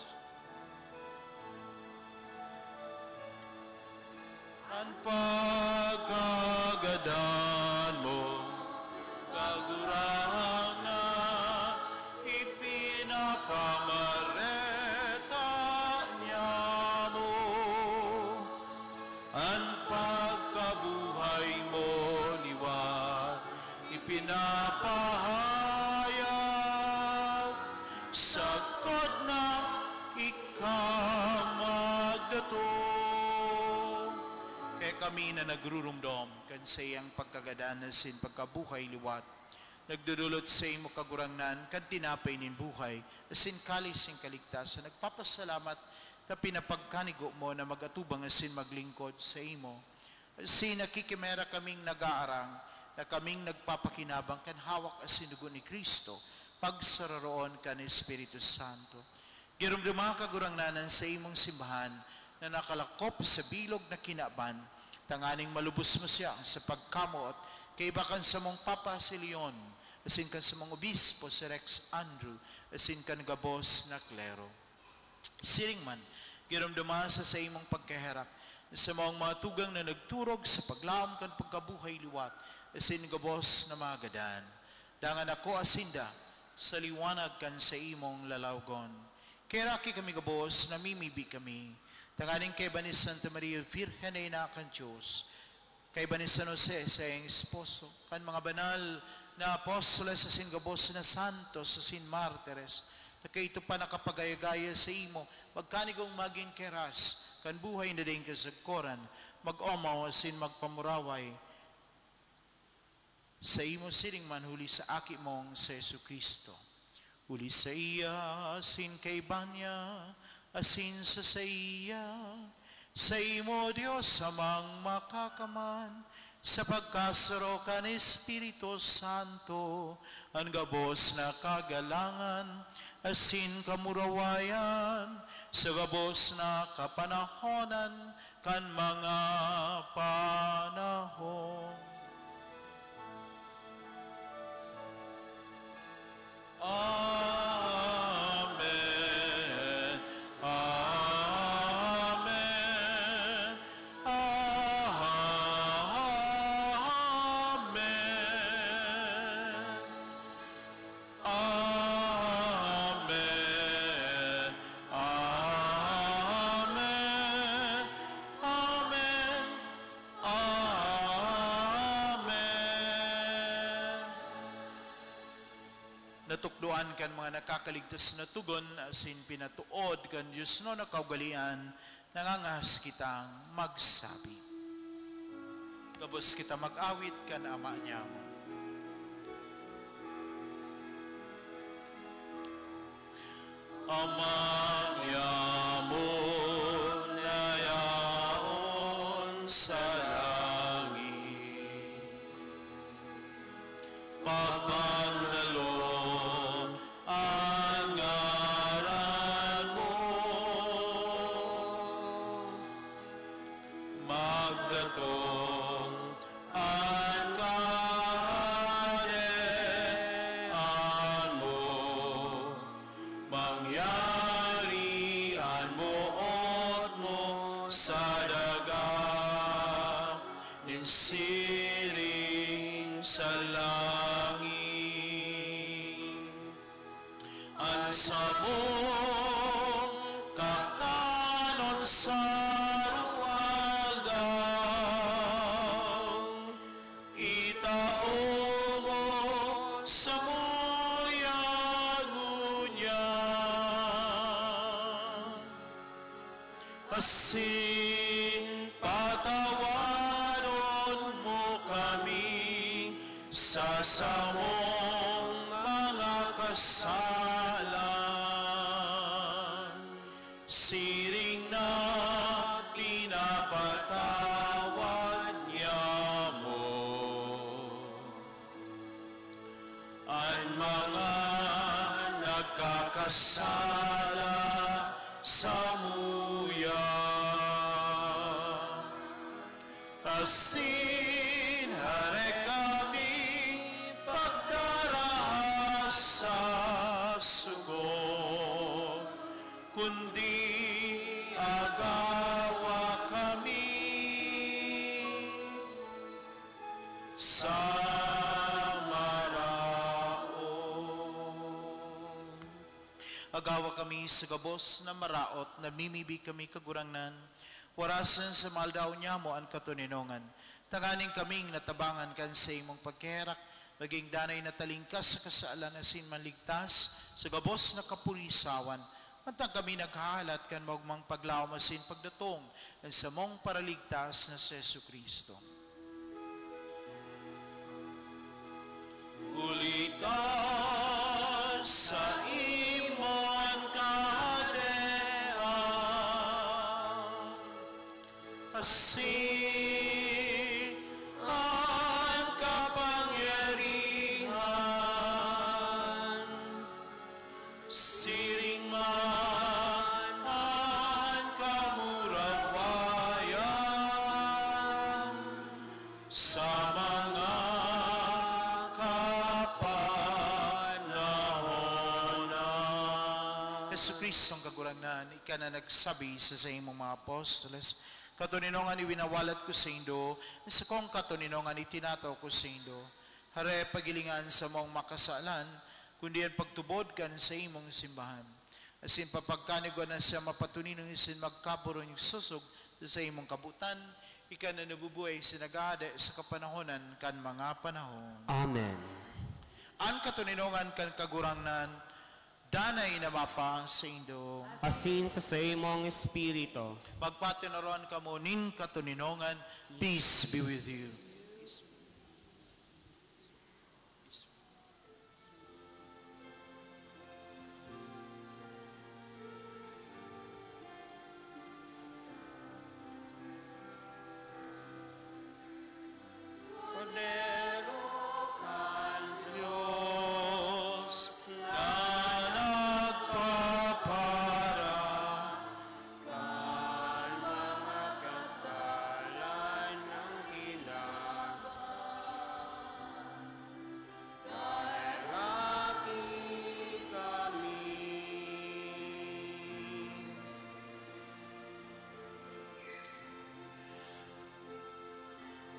ang pagkagadan mo, kagurahang na ipinapamareta niya mo. Ang pagkabuhay mo liwat, ipinapahayag, sakot na ikaw magdato. Kaya kami na nagrurumdom kan sa iyang pagkagadanan sin pagkabuhay liwat, nagdudulot sa imo kagurangnan kan tinapay nin buhay, asin kalis sing kaligtasan, nagpapasalamat na pinapagkanigo mo na magatubang asin maglingkod sa imo. Asin nakikimera kaming nag-aarang, na kaming nagpapakinabang kan hawak asin dugo ni Kristo, pagsararoon kan Espiritu Santo. Girumduma kagurangnanan sa imong simbahan, na nakalakop sa bilog na kinaban, tanganing malubos mo siya sa pagkamot, kay bakan sa mong Papa si Leon, asin kan sa mong obispo si Rex Andrew, asin kan gabos na klero. Siring man, girumduma sa imong pagkaharap, sa mga tugang na nagturog sa paglaom kan pagkabuhay liwat, asin gabos na mga gadan. Dangan ako asinda, sa liwanag kan sa imong lalawgon. Kaya raki kami gabos, namimibi kami, tanganing kay Banis Santa Maria Virgen ay na kan Diyos, kay Banis San Jose sa iyong esposo, kan mga banal na apostoles sa singabos na santos sa sin martires, na kay ito pa nakapagayagaya sa imo, magkanigong maging keras, kan buhay na din kasagkoran, mag-omaw asin magpamuraway, sa imo siring man huli sa aki mong sa Yesu Kristo. Huli sa iya, asin kay Banya, asin sa iya, sa imo Diyos amang makakaman, sa pagkasaro kan Espiritu Santo, ang gabos na kagalangan, asin kamurawayan, sa gabos na kapanahonan, kan mga panahon. Amen. Amen. Amen. Amen. Amen. Amen. Amen. Natukduan kan mga nakakaligtas na tugon, asin pinatuod kan Diyos no nakaugalian, nangangahas kitang magsabi. Gabos kita mag-awit kan ama niya mo. Ama niya mo na yaon sa langit, papanalo ang ngaran mo, magdatong ang kaharian mo, mangyari ang buot mo sa daga, ning siring sa langit. Ang sabong kakanon sa ruwaldaw, itao mo sa muyagunya, asin patawanon mo kami sa samong mga kasalan, siring na pinapatawad niya mo ang mga nagkakasala sa muya. Asin hare kami pagdarahas sa sugo, kundi agawa kami sa maraon. Agawa kami sa gabos na maraot, na mimibi kami kagurangnan, warasan sa maldaw niya mo ang katuninongan. Tanganing kaming natabangan kan sa imong pagkerak, maging danay na talingkas sa kasaalan na sinmanligtas, sa gabos na kapurisawan, mantang kami naghahalat kan magmang paglaw masin pagdatong, ng sa mong paraligtas na si Yesu Kristo. Ulitas sa imong kahadean, asin ang kapangyarihan, siring man ang kamurawayan, sa mga kapanahonan. Yesu Kristo ang kagurangnan, ika na nagsabi sa imong mga apostoles, katuninongan iwinawalat ko sa indo, sa kong katuninongan itinataw ko sa indo. Hare pagilingan sa mong makasalan, kundi ang pagtubod kan sa imong simbahan. Asin papagkanigwa na siya mapatuninong isin magkapuron yung susog sa imong kabutan, ika na nabubuhay sinagade sa kapanahonan kan mga panahon. Amen. Ang katuninongan kan kagurangnan, danay na mapang sa indo. Asin sa imong espiritu. Magpatinaroan ka mo ning katuninongan, peace be with you. Diyos na nagpapara, Kasalan ng ilang, kahirapin kami.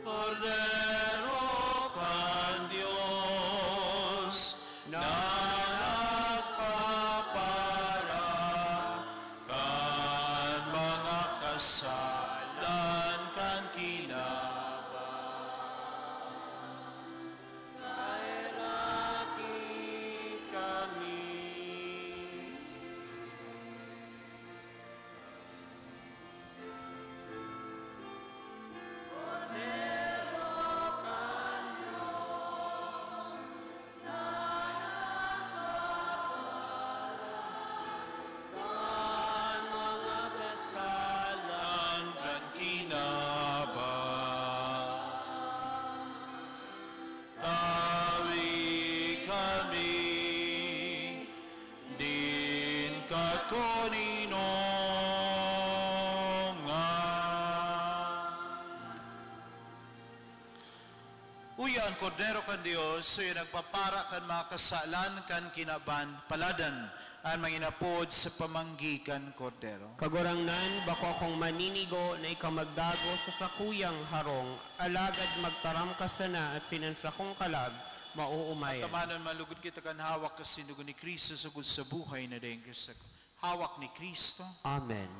Cordero kan Diyos na nagpapara, kan mga kasalan kan Kahirapin kami. Kan mga kasalan kan kinabang. Tawi kami din katuninongan. Uyan, Cordero kan Dios, suyo nagpapara kan mga kasalan kan kinaban, paladan, ang manginapod sa pamanggi kan Cordero. Kagurangnan, bako akong maninigo na ikaw magdago sa sakuyang harong, alagad magtaram ka sana at sinansa kong kalag, mauumayan. Tamanan malugod kita kan hawak kasi dugo ni Kristo sugod sa buhay na dayon sa hawak ni Kristo. Amen.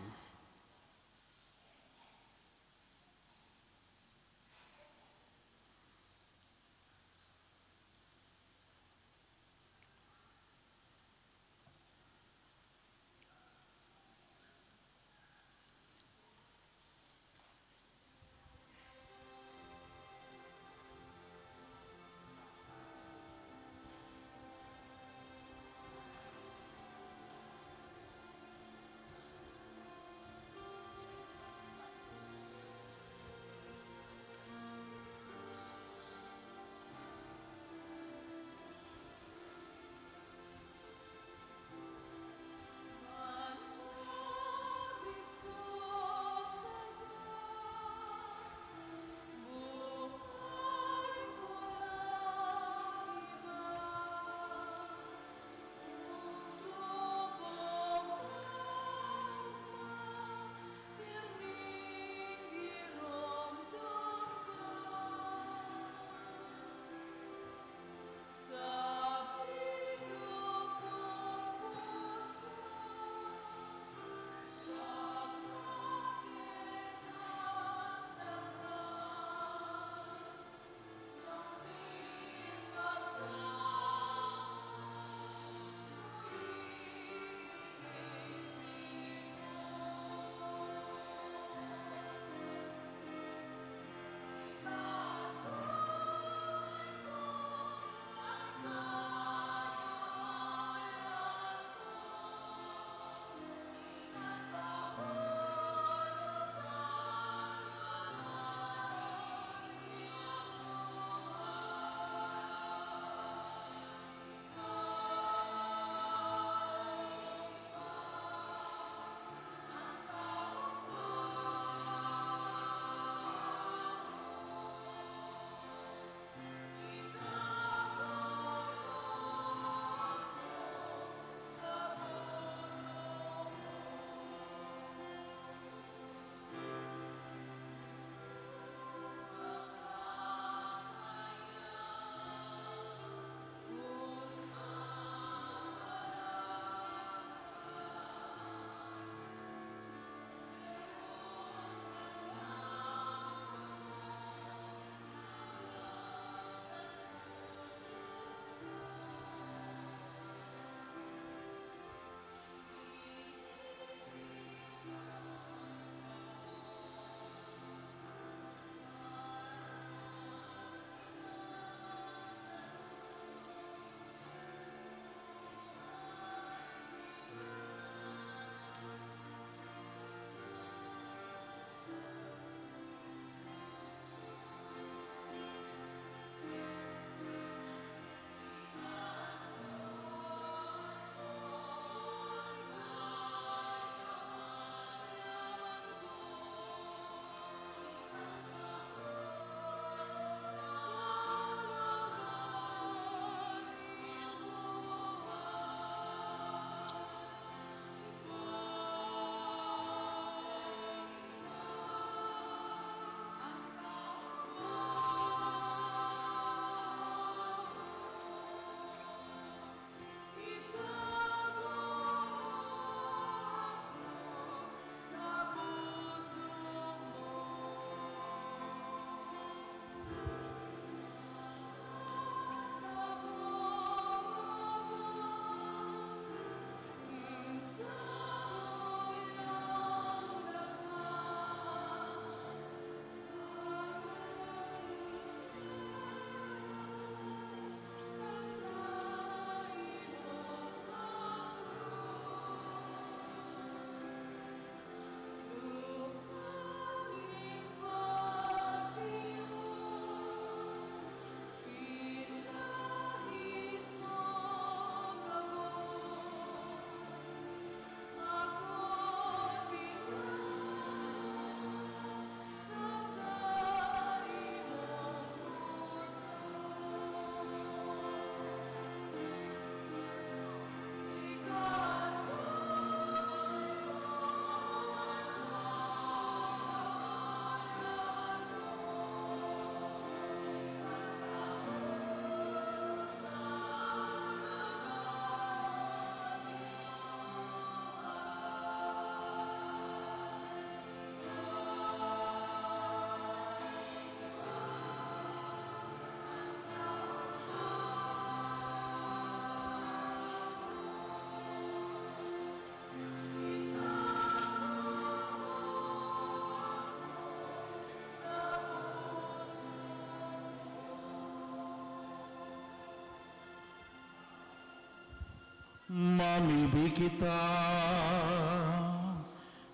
Pag-ibig kita,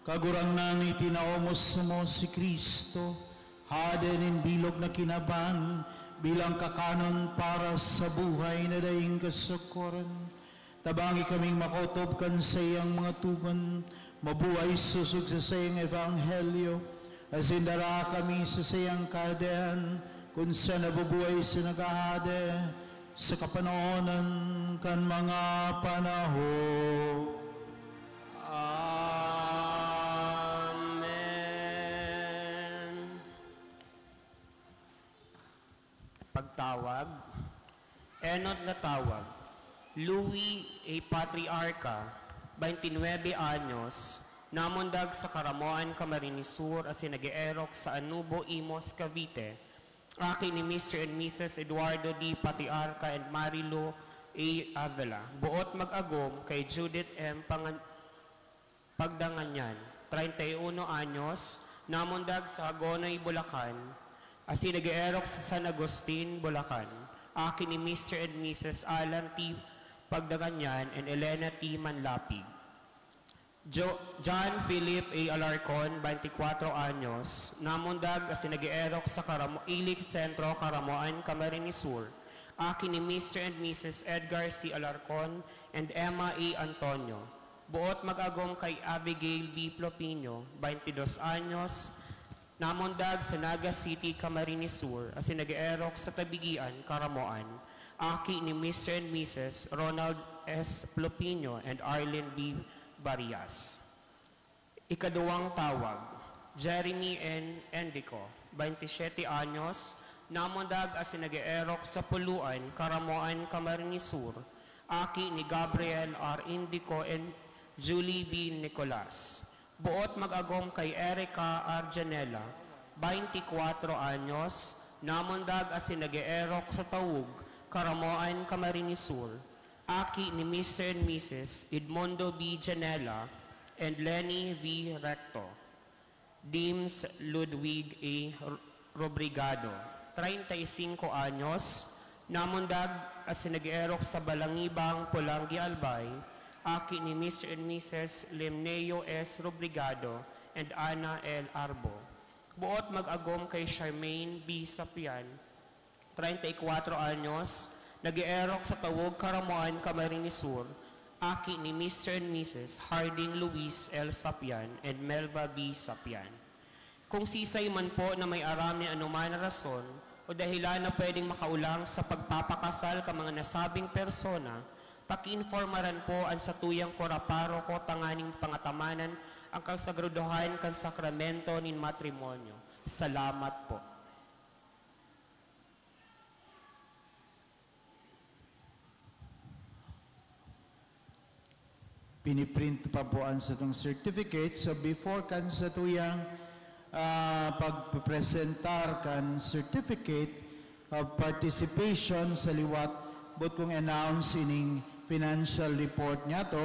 kagurang nang itinaomos mo si Kristo, haden in bilog na kinaban, bilang kakanon para sa buhay na daing kasukoran. Tabangi kaming makotob kan sa iyang mga tugon, mabuhay susug sa sayang ebanghelyo, asindara kami sa sayang kadean, kung sa nabubuhay sa nagahade, sa kapanoonan kan mga panahon. Amen. Pagtawag, enot na tawag, Louis A. Patriarca, 29 anyos, namundag sa Karamoan, Camarines Sur, as nag-eerok sa Anubo, Imos, Cavite. Aki ni Mr. and Mrs. Eduardo D. Patriarca and Marilo A. Avila. Buot mag-agom kay Judith M. Pagdanganyan, 31 anyos, namundag sa Agonoy, Bulacan, as nag-eerok sa San Agustin, Bulacan. Aki ni Mr. and Mrs. Alan T. Pagdanganyan and Elena T. Manlapig. John Philip A. Alarcon, 24 anyos, namundag as nag-eerok sa Ilik Sentro, Karamoan, Camarines Sur. Aki ni Mr. and Mrs. Edgar C. Alarcon and Emma A. Antonio. Buot mag-agom kay Abigail B. Plopino, 22 anyos, namundag sa Naga City, Camarines Sur, as nag-eerok sa Tabigian, Karamoan. Aki ni Mr. and Mrs. Ronald S. Plopino and Arlene B. Barias. Ikaduwang tawag, Jeremy N. Endico, 27 anyos, namundag as nag-eerok sa Puluan, Karamoan, Camarines Sur. Aki ni Gabriel R. Indico and Julie B. Nicolas. Buot mag-agom kay Erica Arjanela, 24 anyos, namundag as nag-eerok sa Tawug, Karamoan, Camarines Sur. Aki ni Mr. and Mrs. Edmondo B. Janela and Lenny V. Recto. Dims Ludwig A. Robrigado, 35 anyos, namundag as nag-eerok sa Balangibang, Pulangi, Albay. Aki ni Mr. and Mrs. Lemneo S. Robrigado and Ana L. Arbo. Buot mag-agom kay Charmaine B. Sapian, 34 anyos, nag-eerok sa Tawog, Karamoan, Camarines Sur. Aki ni Mr. and Mrs. Harding Luis L. Sapian and Melba B. Sapian. Kung sisay man po na may arami anuman na rason o dahilan na pwedeng makaulang sa pagpapakasal ka mga nasabing persona, pakiinformaran po ang sa tuyang koraparo ko tanganing pangatamanan ang kasagraduhan kan sakramento nin matrimonyo. Salamat po. Piniprint pa po ang sa itong certificate. So before kan sa tuyang pagpresentar kan certificate of participation sa liwat, but kung announce ining financial report niya to,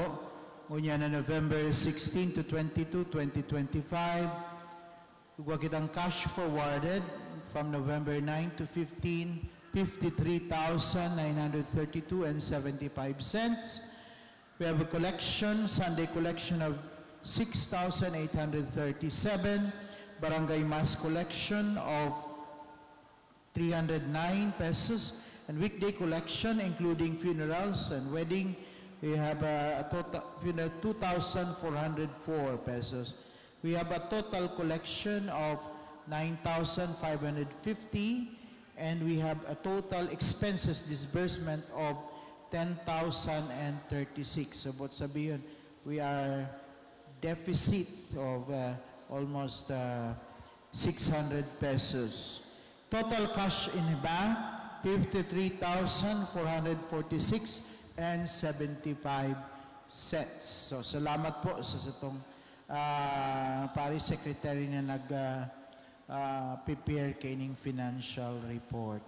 unya na November 16 to 22, 2025, huwag kitang cash forwarded from November 9 to 15, 53,932 and 75 cents. We have a collection, Sunday collection of 6,837, barangay mass collection of 309 pesos, and weekday collection including funerals and wedding, we have a total 2,404 pesos. We have a total collection of 9,550, and we have a total expenses disbursement of 10,036. So, but sabihin, we are deficit of almost 600 pesos. Total cash in the bank, 53,446 and 75 cents. So, salamat po sa itong Paris Secretary na nag-prepare kaining financial report.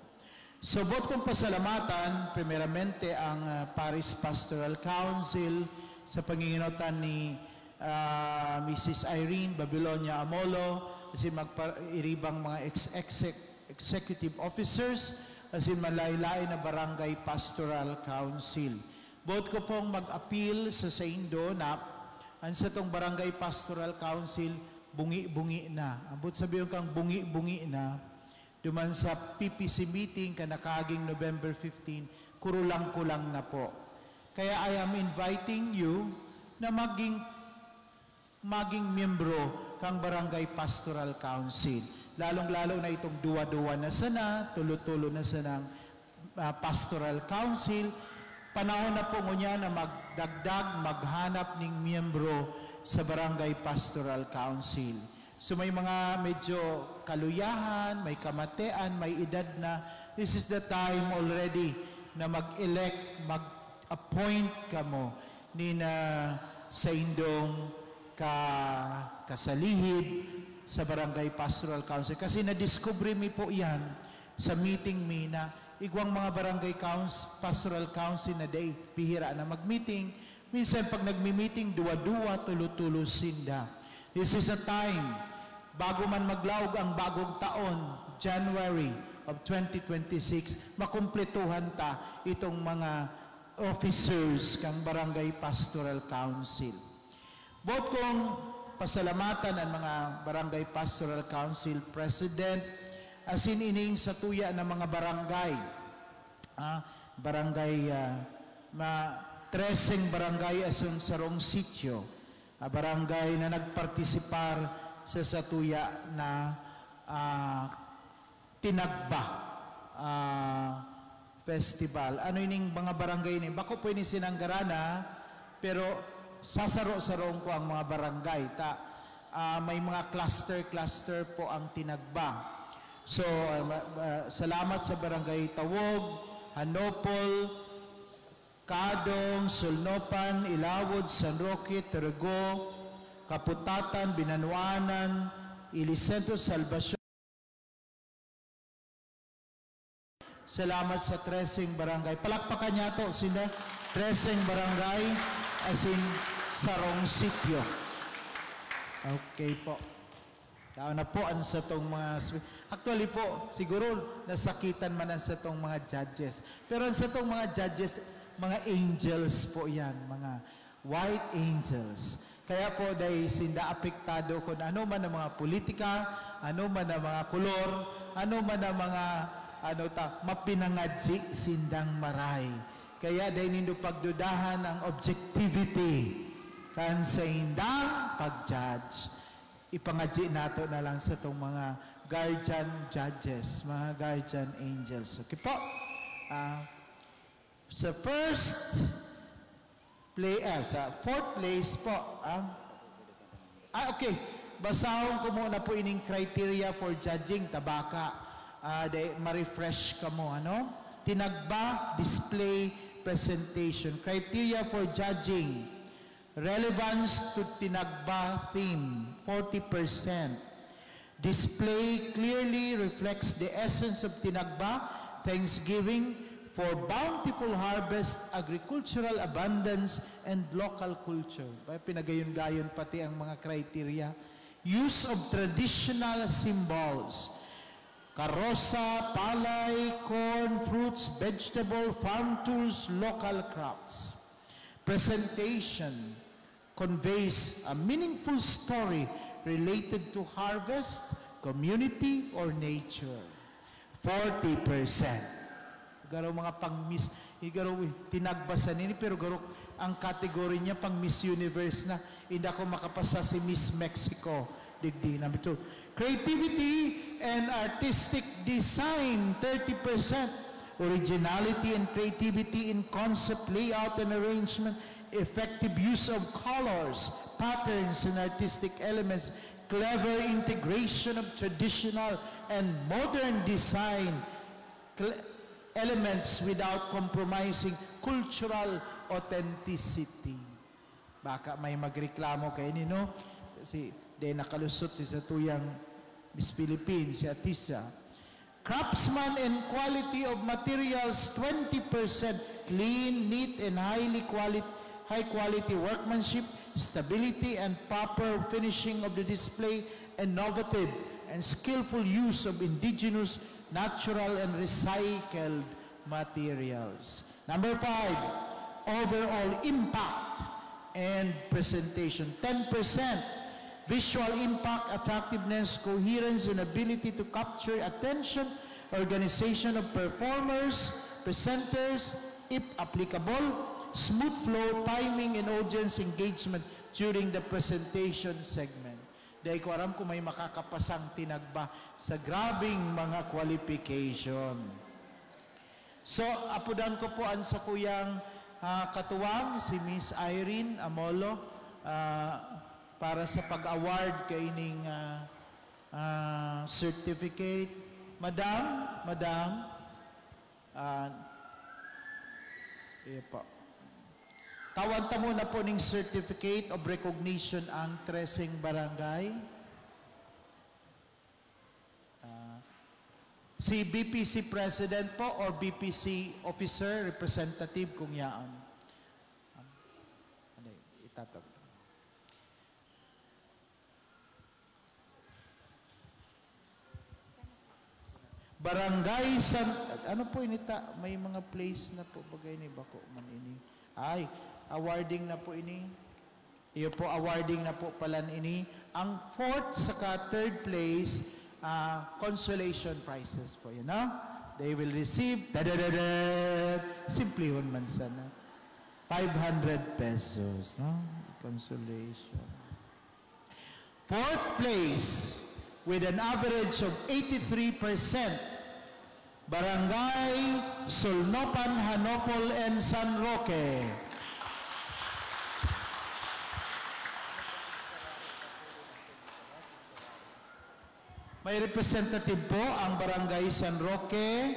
So, bot kong pasalamatan, primeramente ang Paris Pastoral Council sa panginginutan ni Mrs. Irene Babilonia Amolo, kasi magpairibang mga executive officers, kasi malaylay na Barangay Pastoral Council. Buot ko pong mag-appeal sa Saindo na ang sa tong Barangay Pastoral Council, bungi-bungi na. Ambot sabihin kang bungi-bungi na, duman sa PPC meeting ka nakaging November 15, kurulang-kulang na po. Kaya I am inviting you na maging miyembro kang Barangay Pastoral Council. Lalong-lalo na itong duwa-duwa na sana, tulo-tulo na sanang Pastoral Council. Panahon na po ngunya na magdagdag, maghanap ng miyembro sa Barangay Pastoral Council. So may mga medyo kaluyahan, may kamatean, may edad na, this is the time already na mag-elect, mag-appoint ka mo ni na sa indong kasalihid sa Barangay Pastoral Council. Kasi na-discover mi po yan sa meeting mi na igwang mga Barangay Pastoral Council na day, bihira na mag-meeting. Minsan pag nagmi-meeting, duwa-duwa, tulo-tulo sinda. This is a time, bago man maglaog ang bagong taon, January of 2026, makumpletuhan ta itong mga officers kang Barangay Pastoral Council. Bot kong pasalamatan ang mga Barangay Pastoral Council President, asin ining sa tuya ng mga barangay. Treseng barangay asin sarong sityo. Barangay na nagpartisipar sa satuya na Tinagba Festival. Ano ining mga barangay ni? Bako po ini sinanggarana, pero sasaro-sarong ko ang mga barangay. May mga cluster po ang Tinagba. So, salamat sa Barangay Tawog, Hanopol, Kadong, Sulnopan, Ilawod, San Roque, Terego, Kaputatan, Binanuanan, Ilicentro, Salvacion. Salamat sa Treseng Barangay. Palakpakan niya to, sila Treseng Barangay as in sarong sityo. Okay po. Tao na po ang sa tong mga... Actually po, siguro nasakitan man ang sa tong mga judges. Pero ang sa tong mga judges, mga angels po yan, mga white angels. Kaya po dahil sinda apektado kung ano man ang mga politika, ano man ang mga kulor, ano man ang mga mapinangadsi sindang maray. Kaya dahil nindo pagdudahan ang objectivity kan sa hindang pag-judge. Ipangadji nato na lang sa itong mga guardian judges, mga guardian angels. Okay po. Sa fourth place po. Okay. Basahon ko muna po ining criteria for judging tabaka. Ma-refresh ka mo, ano? Tinagba, display, presentation. Criteria for judging. Relevance to Tinagba theme, 40%. Display clearly reflects the essence of Tinagba, thanksgiving for bountiful harvest, agricultural abundance, and local culture. Pinagayon-gayon pati ang mga criteria. Use of traditional symbols. Karosa, palay, corn, fruits, vegetable, farm tools, local crafts. Presentation conveys a meaningful story related to harvest, community, or nature. 40%. Garo mga pang-miss, tinagbasan nini, pero garo ang kategory niya pang Miss Universe na, hindi ako makapasa si Miss Mexico. Digdi number 2. Creativity and artistic design, 30%. Originality and creativity in concept, layout, and arrangement. Effective use of colors, patterns, and artistic elements. Clever integration of traditional and modern design elements without compromising cultural authenticity. Baka may magreklamo kayo nino. Kasi dahil nakalusot si Satuyang Miss Philippines, si Atisa. Craftsman and quality of materials, 20%. Clean, neat, and high quality workmanship, stability, and proper finishing of the display, innovative and skillful use of indigenous, natural, and recycled materials. Number 5, overall impact and presentation. 10%, visual impact, attractiveness, coherence, and ability to capture attention, organization of performers, presenters, if applicable, smooth flow, timing, and audience engagement during the presentation segment. Dahil ko aram kung may makakapasang tinagba sa grabing mga qualification. So, apudan ko po ang sa kuyang katuwang, si Miss Irene Amolo, para sa pag-award kay ining certificate. Madam, iya po. Tawan ta muna po ning certificate of recognition ang Treseng Barangay. Si BPC President po or BPC Officer, Representative kung yaan. Ano itatag? Barangay San... Ano po inita? May mga place na po bagay ni Bako man ini. Ay, awarding na po ini. Iyo po, awarding na po pala ini. Ang fourth saka third place, consolation prizes po, you know? They will receive, simply man sana, 500 pesos, no? Consolation. Fourth place, with an average of 83%, Barangay Solnopan, Hanopol, and San Roque. May representative po ang Barangay San Roque,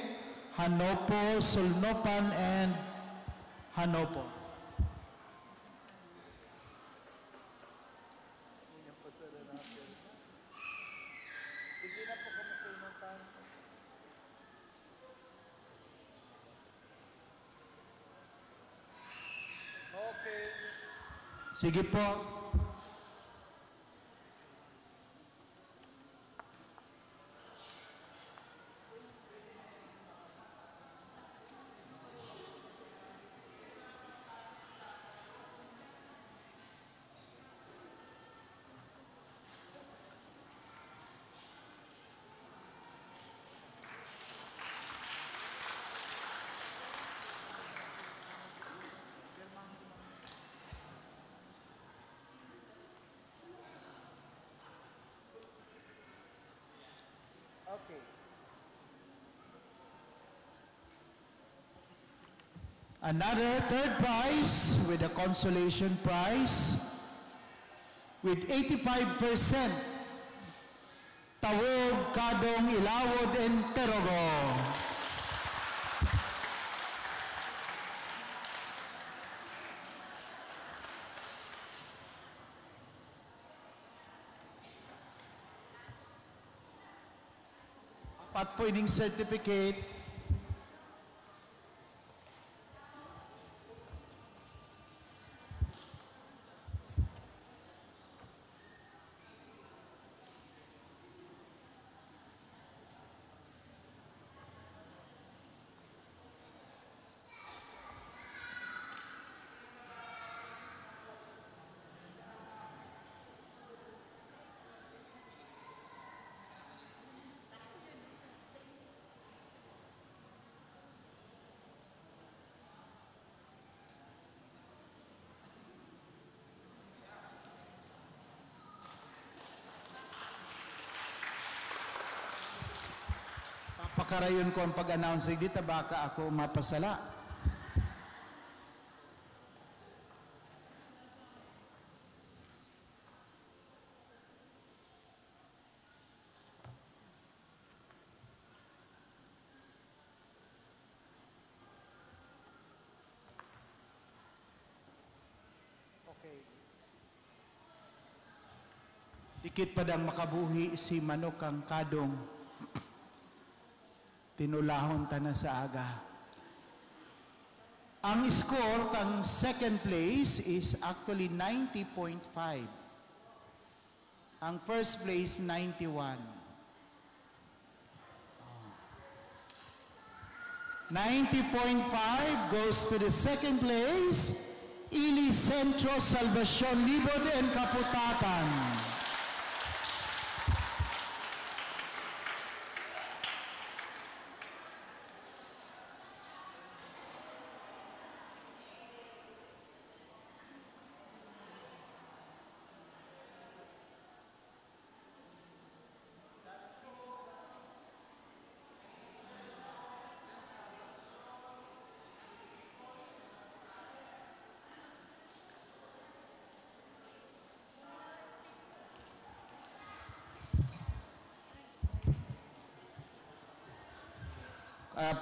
Hanopo, Solnopan, and Hanopo. Sige po. Okay. Another third prize with a consolation prize with 85%. Tawog, Kadong, Ilawod, and Terogo. Apat po ining certificate. Pakarayon ko ang pag-announce, di baka ako mapasala. Okay. Dikit padang makabuhi si Manok ang Kadong. Tinulahon ta na sa aga. Ang score kang second place is actually 90.5. Ang first place, 91. 90.5 goes to the second place, Ili Centro Salvacion Libod and Kaputatan.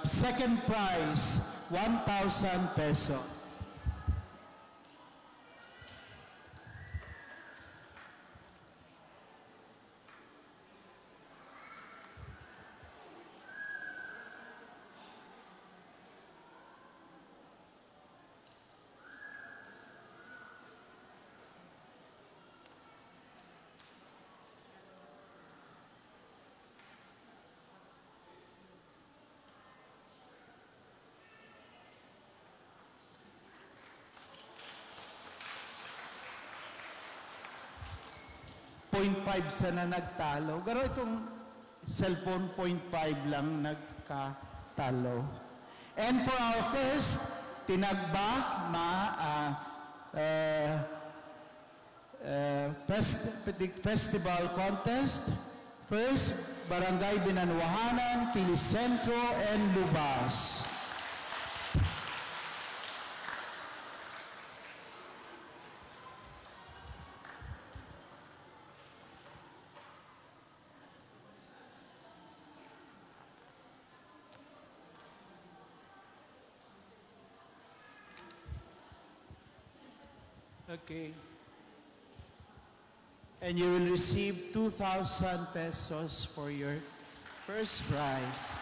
Second prize, 1,000 peso. .5 sana nagtalo. Pero itong cellphone, 0.5 lang nagkatalo. And for our first tinagba festival contest, first, Barangay Binanwahanan, Kilisentro, and Lubas. Okay. And you will receive 2,000 pesos for your first prize.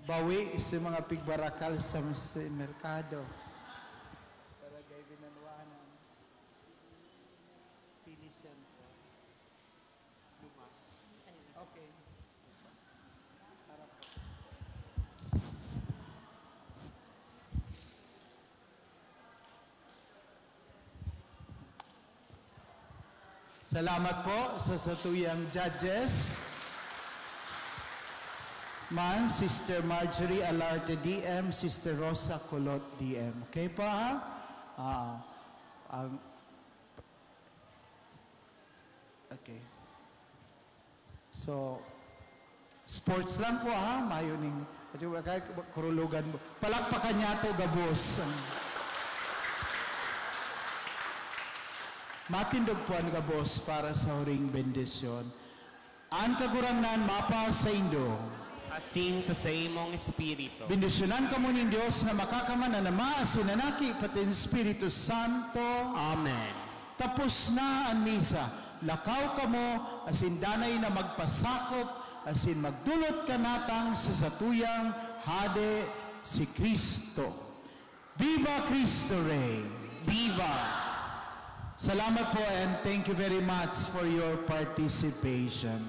Bawi sa mga pigbarakal sa merkado. Barangay Binanwahanan, Kilisentro, Lubas. Okay. Salamat po sa satuyang judges. Man, Sister Marjorie Alarte DM, Sister Rosa Colot DM. Okay po ha? Okay. So, sports lang po ha? Mayoning. At yung kurulugan mo. Palakpakan niya to, gabos. Matindog po ang gabos para sa huring bendisyon. Ang kagurangnan mapa sa Indo. Asin sa imong espiritu. Bendisyonan ka mo ng Diyos na makakaman na nama asin nanaki pati ng Espiritu Santo. Amen. Tapos na ang misa. Lakaw ka mo asin danay na magpasakop asin magdulot ka natang sa satuyang hade si Kristo. Viva Cristo Rey! Viva! Salamat po and thank you very much for your participation.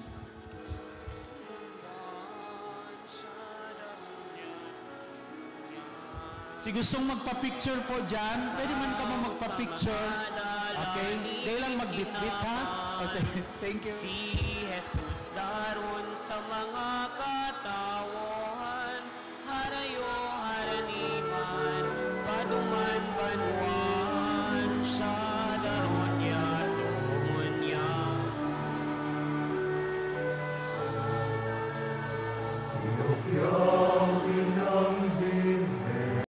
Si gustong magpa-picture po dyan, pwede man ka mo magpa-picture. Okay? Dahil lang magbitbit ha? Okay, thank you. Si Jesus daron sa mga katawhan, harayo haraniman, paduma